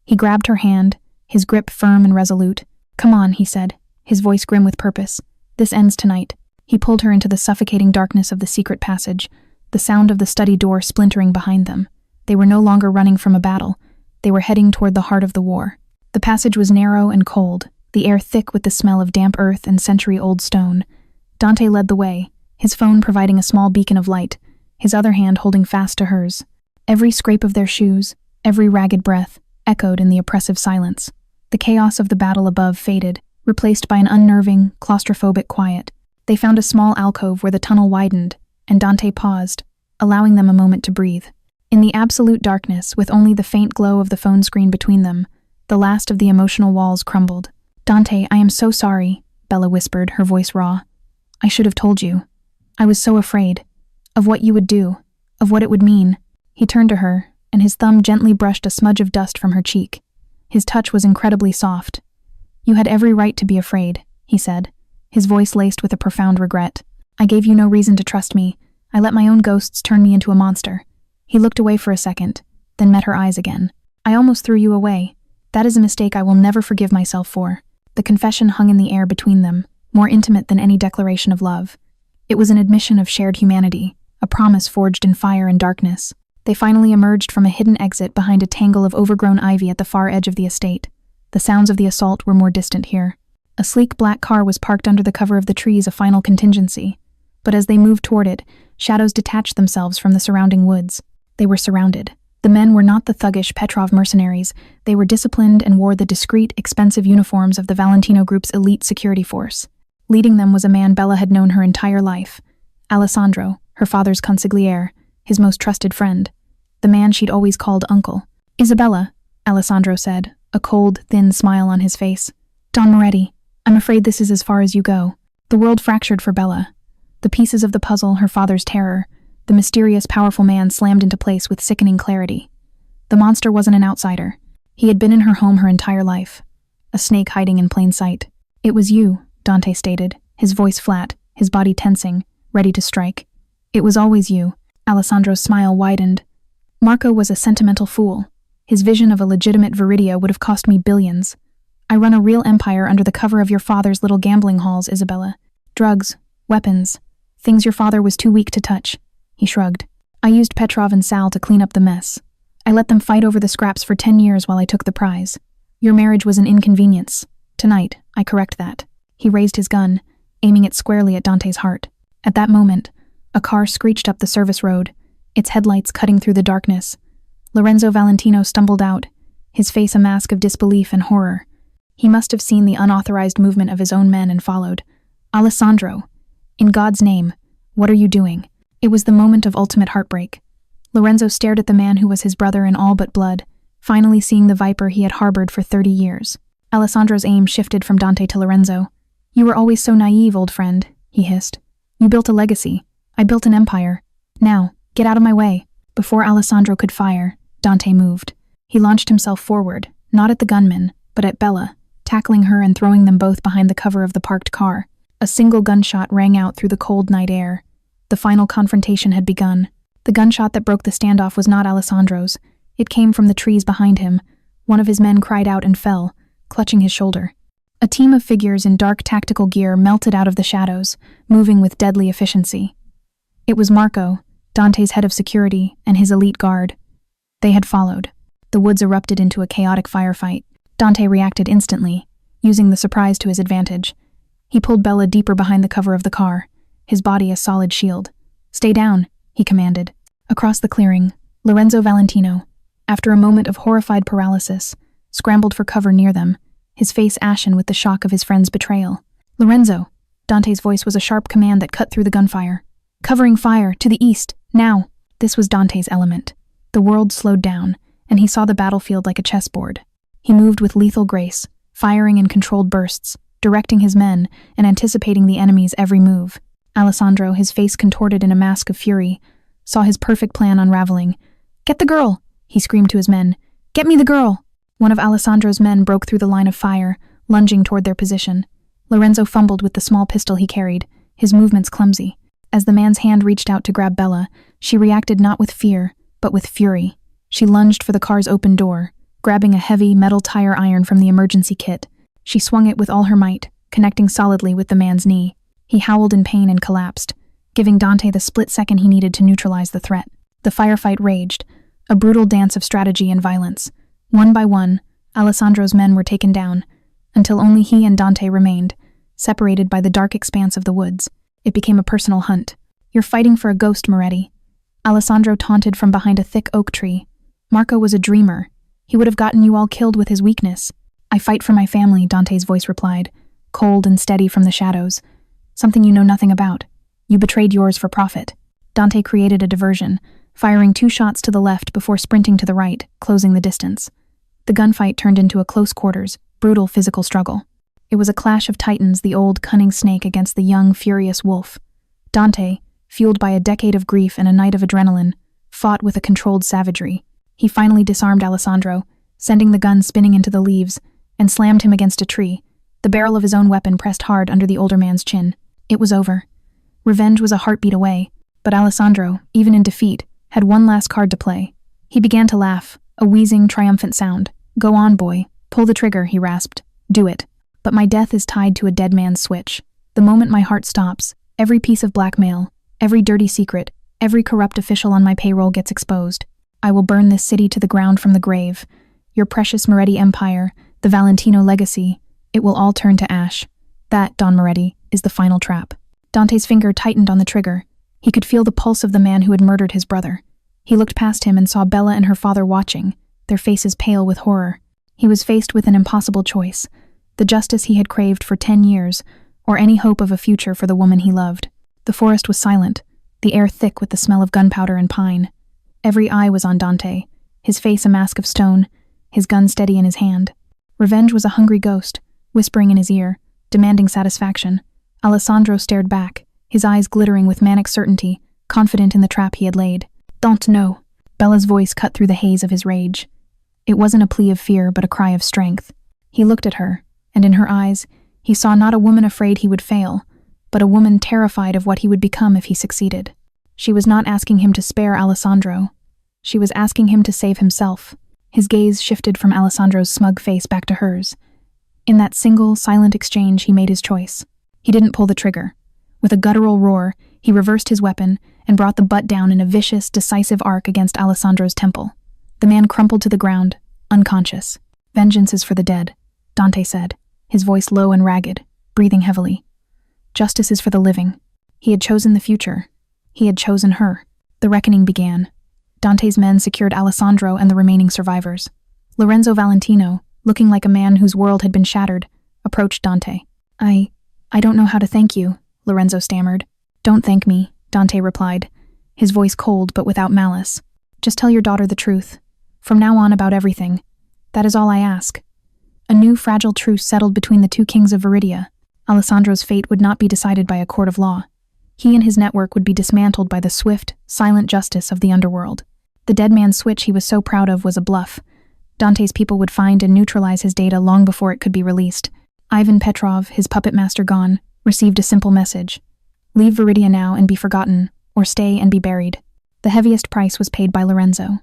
He grabbed her hand, his grip firm and resolute. "Come on," he said, his voice grim with purpose. "This ends tonight." He pulled her into the suffocating darkness of the secret passage, the sound of the study door splintering behind them. They were no longer running from a battle. They were heading toward the heart of the war. The passage was narrow and cold, the air thick with the smell of damp earth and century-old stone. Dante led the way, his phone providing a small beacon of light, his other hand holding fast to hers. Every scrape of their shoes, every ragged breath, echoed in the oppressive silence. The chaos of the battle above faded, replaced by an unnerving, claustrophobic quiet. They found a small alcove where the tunnel widened, and Dante paused, allowing them a moment to breathe. In the absolute darkness, with only the faint glow of the phone screen between them, the last of the emotional walls crumbled. "Dante, I am so sorry," Bella whispered, her voice raw. "I should have told you. I was so afraid. Of what you would do. Of what it would mean." He turned to her, and his thumb gently brushed a smudge of dust from her cheek. His touch was incredibly soft. "You had every right to be afraid," he said, his voice laced with a profound regret. "I gave you no reason to trust me. I let my own ghosts turn me into a monster." He looked away for a second, then met her eyes again. "I almost threw you away. That is a mistake I will never forgive myself for." The confession hung in the air between them, more intimate than any declaration of love. It was an admission of shared humanity, a promise forged in fire and darkness. They finally emerged from a hidden exit behind a tangle of overgrown ivy at the far edge of the estate. The sounds of the assault were more distant here. A sleek black car was parked under the cover of the trees, a final contingency. But as they moved toward it, shadows detached themselves from the surrounding woods. They were surrounded. The men were not the thuggish Petrov mercenaries. They were disciplined and wore the discreet, expensive uniforms of the Valentino Group's elite security force. Leading them was a man Bella had known her entire life. Alessandro, her father's consigliere, his most trusted friend. The man she'd always called uncle. "Isabella," Alessandro said, a cold, thin smile on his face. "Don Moretti, I'm afraid this is as far as you go." The world fractured for Bella. The pieces of the puzzle, her father's terror, the mysterious, powerful man slammed into place with sickening clarity. The monster wasn't an outsider. He had been in her home her entire life. A snake hiding in plain sight. "It was you," Dante stated, his voice flat, his body tensing, ready to strike. "It was always you." Alessandro's smile widened. "Marco was a sentimental fool. His vision of a legitimate Veridia would have cost me billions. I run a real empire under the cover of your father's little gambling halls, Isabella. Drugs, weapons, things your father was too weak to touch." He shrugged. "I used Petrov and Sal to clean up the mess. I let them fight over the scraps for 10 years while I took the prize. Your marriage was an inconvenience. Tonight, I correct that." He raised his gun, aiming it squarely at Dante's heart. At that moment, a car screeched up the service road, its headlights cutting through the darkness. Lorenzo Valentino stumbled out, his face a mask of disbelief and horror. He must have seen the unauthorized movement of his own men and followed. "Alessandro, in God's name, what are you doing?" It was the moment of ultimate heartbreak. Lorenzo stared at the man who was his brother in all but blood, finally seeing the viper he had harbored for 30 years. Alessandro's aim shifted from Dante to Lorenzo. "You were always so naive, old friend," he hissed. "You built a legacy. I built an empire. Now, get out of my way." Before Alessandro could fire, Dante moved. He launched himself forward, not at the gunman, but at Bella, tackling her and throwing them both behind the cover of the parked car. A single gunshot rang out through the cold night air. The final confrontation had begun. The gunshot that broke the standoff was not Alessandro's. It came from the trees behind him. One of his men cried out and fell, clutching his shoulder. A team of figures in dark tactical gear melted out of the shadows, moving with deadly efficiency. It was Marco, Dante's head of security, and his elite guard. They had followed. The woods erupted into a chaotic firefight. Dante reacted instantly, using the surprise to his advantage. He pulled Bella deeper behind the cover of the car, his body a solid shield. "Stay down," he commanded. Across the clearing, Lorenzo Valentino, after a moment of horrified paralysis, scrambled for cover near them, his face ashen with the shock of his friend's betrayal. "Lorenzo!" Dante's voice was a sharp command that cut through the gunfire. "Covering fire, to the east, now!" This was Dante's element. The world slowed down, and he saw the battlefield like a chessboard. He moved with lethal grace, firing in controlled bursts, directing his men and anticipating the enemy's every move. Alessandro, his face contorted in a mask of fury, saw his perfect plan unraveling. "Get the girl!" he screamed to his men. "Get me the girl!" One of Alessandro's men broke through the line of fire, lunging toward their position. Lorenzo fumbled with the small pistol he carried, his movements clumsy. As the man's hand reached out to grab Bella, she reacted not with fear, but with fury. She lunged for the car's open door, grabbing a heavy metal tire iron from the emergency kit. She swung it with all her might, connecting solidly with the man's knee. He howled in pain and collapsed, giving Dante the split second he needed to neutralize the threat. The firefight raged, a brutal dance of strategy and violence. One by one, Alessandro's men were taken down, until only he and Dante remained, separated by the dark expanse of the woods. It became a personal hunt. "You're fighting for a ghost, Moretti," Alessandro taunted from behind a thick oak tree. "Marco was a dreamer. He would have gotten you all killed with his weakness." "I fight for my family," Dante's voice replied, cold and steady from the shadows. "Something you know nothing about. You betrayed yours for profit." Dante created a diversion, firing 2 shots to the left before sprinting to the right, closing the distance. The gunfight turned into a close-quarters, brutal physical struggle. It was a clash of titans, the old, cunning snake against the young, furious wolf. Dante, fueled by a decade of grief and a night of adrenaline, fought with a controlled savagery. He finally disarmed Alessandro, sending the gun spinning into the leaves, and slammed him against a tree, the barrel of his own weapon pressed hard under the older man's chin. It was over. Revenge was a heartbeat away, but Alessandro, even in defeat, had one last card to play. He began to laugh, a wheezing, triumphant sound. "Go on, boy. Pull the trigger," he rasped. "Do it. But my death is tied to a dead man's switch. The moment my heart stops, every piece of blackmail, every dirty secret, every corrupt official on my payroll gets exposed. I will burn this city to the ground from the grave. Your precious Moretti empire, the Valentino legacy, it will all turn to ash. That, Don Moretti, is the final trap." Dante's finger tightened on the trigger. He could feel the pulse of the man who had murdered his brother. He looked past him and saw Bella and her father watching, their faces pale with horror. He was faced with an impossible choice: the justice he had craved for 10 years, or any hope of a future for the woman he loved. The forest was silent, the air thick with the smell of gunpowder and pine. Every eye was on Dante, his face a mask of stone, his gun steady in his hand. Revenge was a hungry ghost, whispering in his ear, demanding satisfaction. Alessandro stared back, his eyes glittering with manic certainty, confident in the trap he had laid. "Don't know." Bella's voice cut through the haze of his rage. It wasn't a plea of fear, but a cry of strength. He looked at her, and in her eyes, he saw not a woman afraid he would fail, but a woman terrified of what he would become if he succeeded. She was not asking him to spare Alessandro. She was asking him to save himself. His gaze shifted from Alessandro's smug face back to hers. In that single, silent exchange, he made his choice. He didn't pull the trigger. With a guttural roar, he reversed his weapon and brought the butt down in a vicious, decisive arc against Alessandro's temple. The man crumpled to the ground, unconscious. "Vengeance is for the dead," Dante said, his voice low and ragged, breathing heavily. "Justice is for the living." He had chosen the future. He had chosen her. The reckoning began. Dante's men secured Alessandro and the remaining survivors. Lorenzo Valentino, looking like a man whose world had been shattered, approached Dante. I don't know how to thank you," Lorenzo stammered. "Don't thank me," Dante replied, his voice cold but without malice. "Just tell your daughter the truth. From now on, about everything. That is all I ask." A new fragile truce settled between the 2 kings of Veridia. Alessandro's fate would not be decided by a court of law. He and his network would be dismantled by the swift, silent justice of the underworld. The dead man's switch he was so proud of was a bluff. Dante's people would find and neutralize his data long before it could be released. Ivan Petrov, his puppet master gone, received a simple message: "Leave Veridia now and be forgotten, or stay and be buried." The heaviest price was paid by Lorenzo.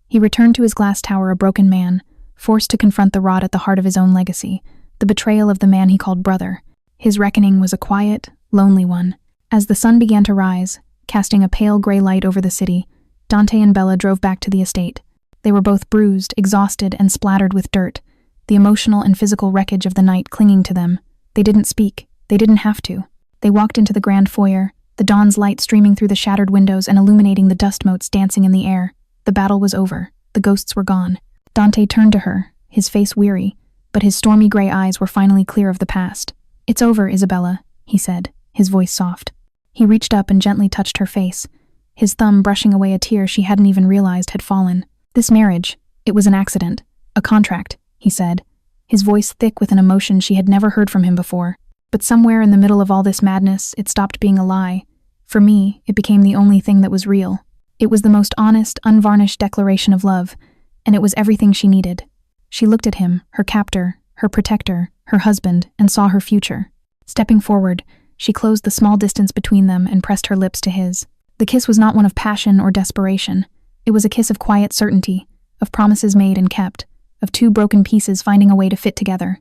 He returned to his glass tower a broken man, forced to confront the rot at the heart of his own legacy, the betrayal of the man he called brother. His reckoning was a quiet, lonely one. As the sun began to rise, casting a pale gray light over the city, Dante and Bella drove back to the estate. They were both bruised, exhausted, and splattered with dirt, the emotional and physical wreckage of the night clinging to them. They didn't speak. They didn't have to. They walked into the grand foyer, the dawn's light streaming through the shattered windows and illuminating the dust motes dancing in the air. The battle was over. The ghosts were gone. Dante turned to her, his face weary, but his stormy gray eyes were finally clear of the past. "It's over, Isabella," he said, his voice soft. He reached up and gently touched her face, his thumb brushing away a tear she hadn't even realized had fallen. "This marriage, it was an accident, a contract," he said, his voice thick with an emotion she had never heard from him before. "But somewhere in the middle of all this madness, it stopped being a lie. For me, it became the only thing that was real. It was the most honest, unvarnished declaration of love, and it was everything she needed." She looked at him, her captor, her protector, her husband, and saw her future. Stepping forward, she closed the small distance between them and pressed her lips to his. The kiss was not one of passion or desperation. It was a kiss of quiet certainty, of promises made and kept, of 2 broken pieces finding a way to fit together.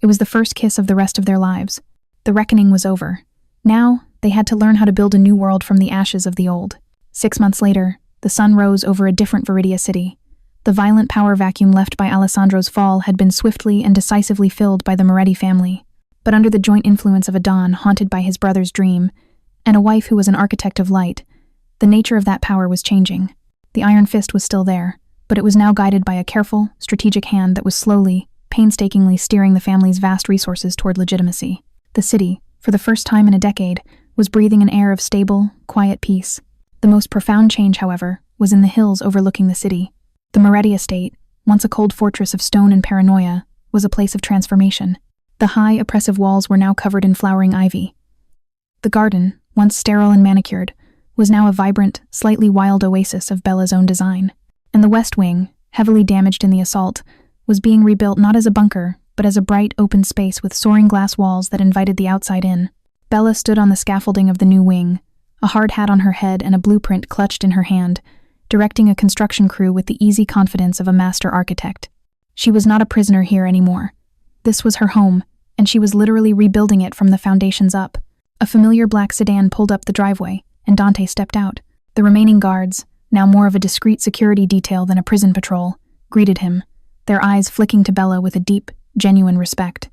It was the first kiss of the rest of their lives. The reckoning was over. Now, they had to learn how to build a new world from the ashes of the old. 6 months later, the sun rose over a different Veridia City. The violent power vacuum left by Alessandro's fall had been swiftly and decisively filled by the Moretti family. But under the joint influence of a Don haunted by his brother's dream, and a wife who was an architect of light, the nature of that power was changing. The iron fist was still there, but it was now guided by a careful, strategic hand that was slowly, painstakingly steering the family's vast resources toward legitimacy. The city, for the first time in a decade, was breathing an air of stable, quiet peace. The most profound change, however, was in the hills overlooking the city. The Moretti estate, once a cold fortress of stone and paranoia, was a place of transformation. The high, oppressive walls were now covered in flowering ivy. The garden, once sterile and manicured, was now a vibrant, slightly wild oasis of Bella's own design. And the west wing, heavily damaged in the assault, was being rebuilt not as a bunker, but as a bright, open space with soaring glass walls that invited the outside in. Bella stood on the scaffolding of the new wing, a hard hat on her head and a blueprint clutched in her hand, directing a construction crew with the easy confidence of a master architect. She was not a prisoner here anymore. This was her home, and she was literally rebuilding it from the foundations up. A familiar black sedan pulled up the driveway, and Dante stepped out. The remaining guards, now more of a discreet security detail than a prison patrol, greeted him, their eyes flicking to Bella with a deep, genuine respect.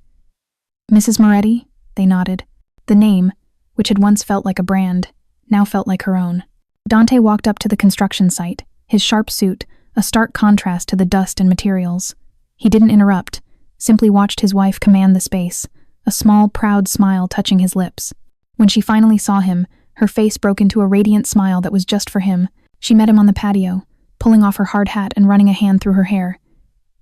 "Mrs. Moretti?" They nodded. The name, which had once felt like a brand, now felt like her own. Dante walked up to the construction site, his sharp suit, a stark contrast to the dust and materials. He didn't interrupt, simply watched his wife command the space, a small, proud smile touching his lips. When she finally saw him, her face broke into a radiant smile that was just for him. She met him on the patio, pulling off her hard hat and running a hand through her hair.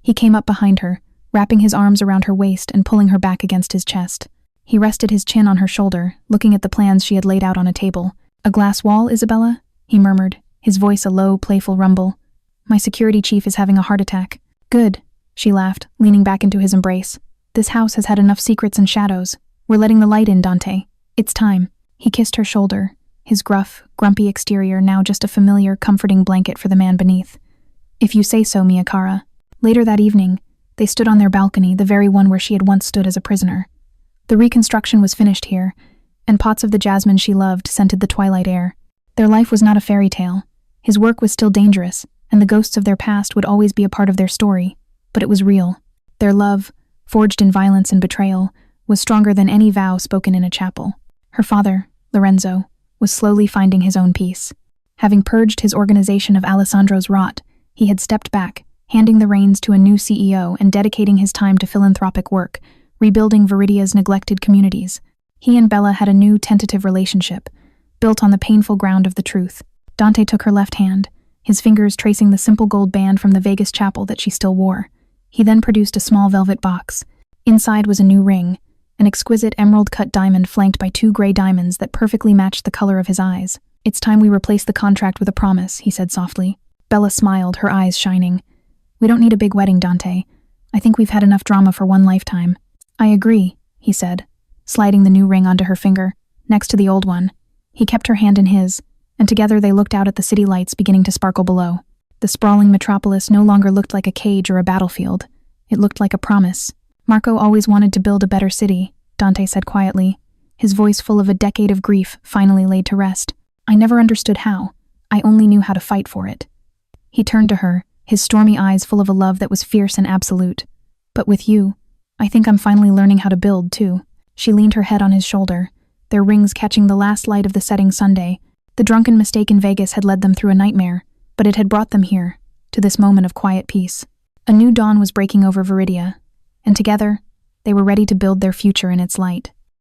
He came up behind her, wrapping his arms around her waist and pulling her back against his chest. He rested his chin on her shoulder, looking at the plans she had laid out on a table. "A glass wall, Isabella?" he murmured, his voice a low, playful rumble. "My security chief is having a heart attack." "Good," she laughed, leaning back into his embrace. "This house has had enough secrets and shadows. We're letting the light in, Dante. It's time." He kissed her shoulder, his gruff, grumpy exterior now just a familiar, comforting blanket for the man beneath. "If you say so, mia cara." Later that evening, they stood on their balcony, the very one where she had once stood as a prisoner. The reconstruction was finished here, and pots of the jasmine she loved scented the twilight air. Their life was not a fairy tale. His work was still dangerous, and the ghosts of their past would always be a part of their story, but it was real. Their love, forged in violence and betrayal, was stronger than any vow spoken in a chapel. Her father, Lorenzo, was slowly finding his own peace. Having purged his organization of Alessandro's rot, he had stepped back, handing the reins to a new CEO and dedicating his time to philanthropic work, rebuilding Veridia's neglected communities. He and Bella had a new, tentative relationship, built on the painful ground of the truth. Dante took her left hand, his fingers tracing the simple gold band from the Vegas chapel that she still wore. He then produced a small velvet box. Inside was a new ring, an exquisite emerald-cut diamond flanked by 2 gray diamonds that perfectly matched the color of his eyes. "It's time we replace the contract with a promise," he said softly. Bella smiled, her eyes shining. "We don't need a big wedding, Dante. I think we've had enough drama for one lifetime." "I agree," he said, sliding the new ring onto her finger, next to the old one. He kept her hand in his, and together they looked out at the city lights beginning to sparkle below. The sprawling metropolis no longer looked like a cage or a battlefield. It looked like a promise. "Marco always wanted to build a better city," Dante said quietly, his voice full of a decade of grief finally laid to rest. "I never understood how. I only knew how to fight for it." He turned to her, his stormy eyes full of a love that was fierce and absolute. "But with you, I think I'm finally learning how to build, too." She leaned her head on his shoulder, their rings catching the last light of the setting Sunday. The drunken mistake in Vegas had led them through a nightmare, but it had brought them here, to this moment of quiet peace. A new dawn was breaking over Veridia, and together, they were ready to build their future in its light.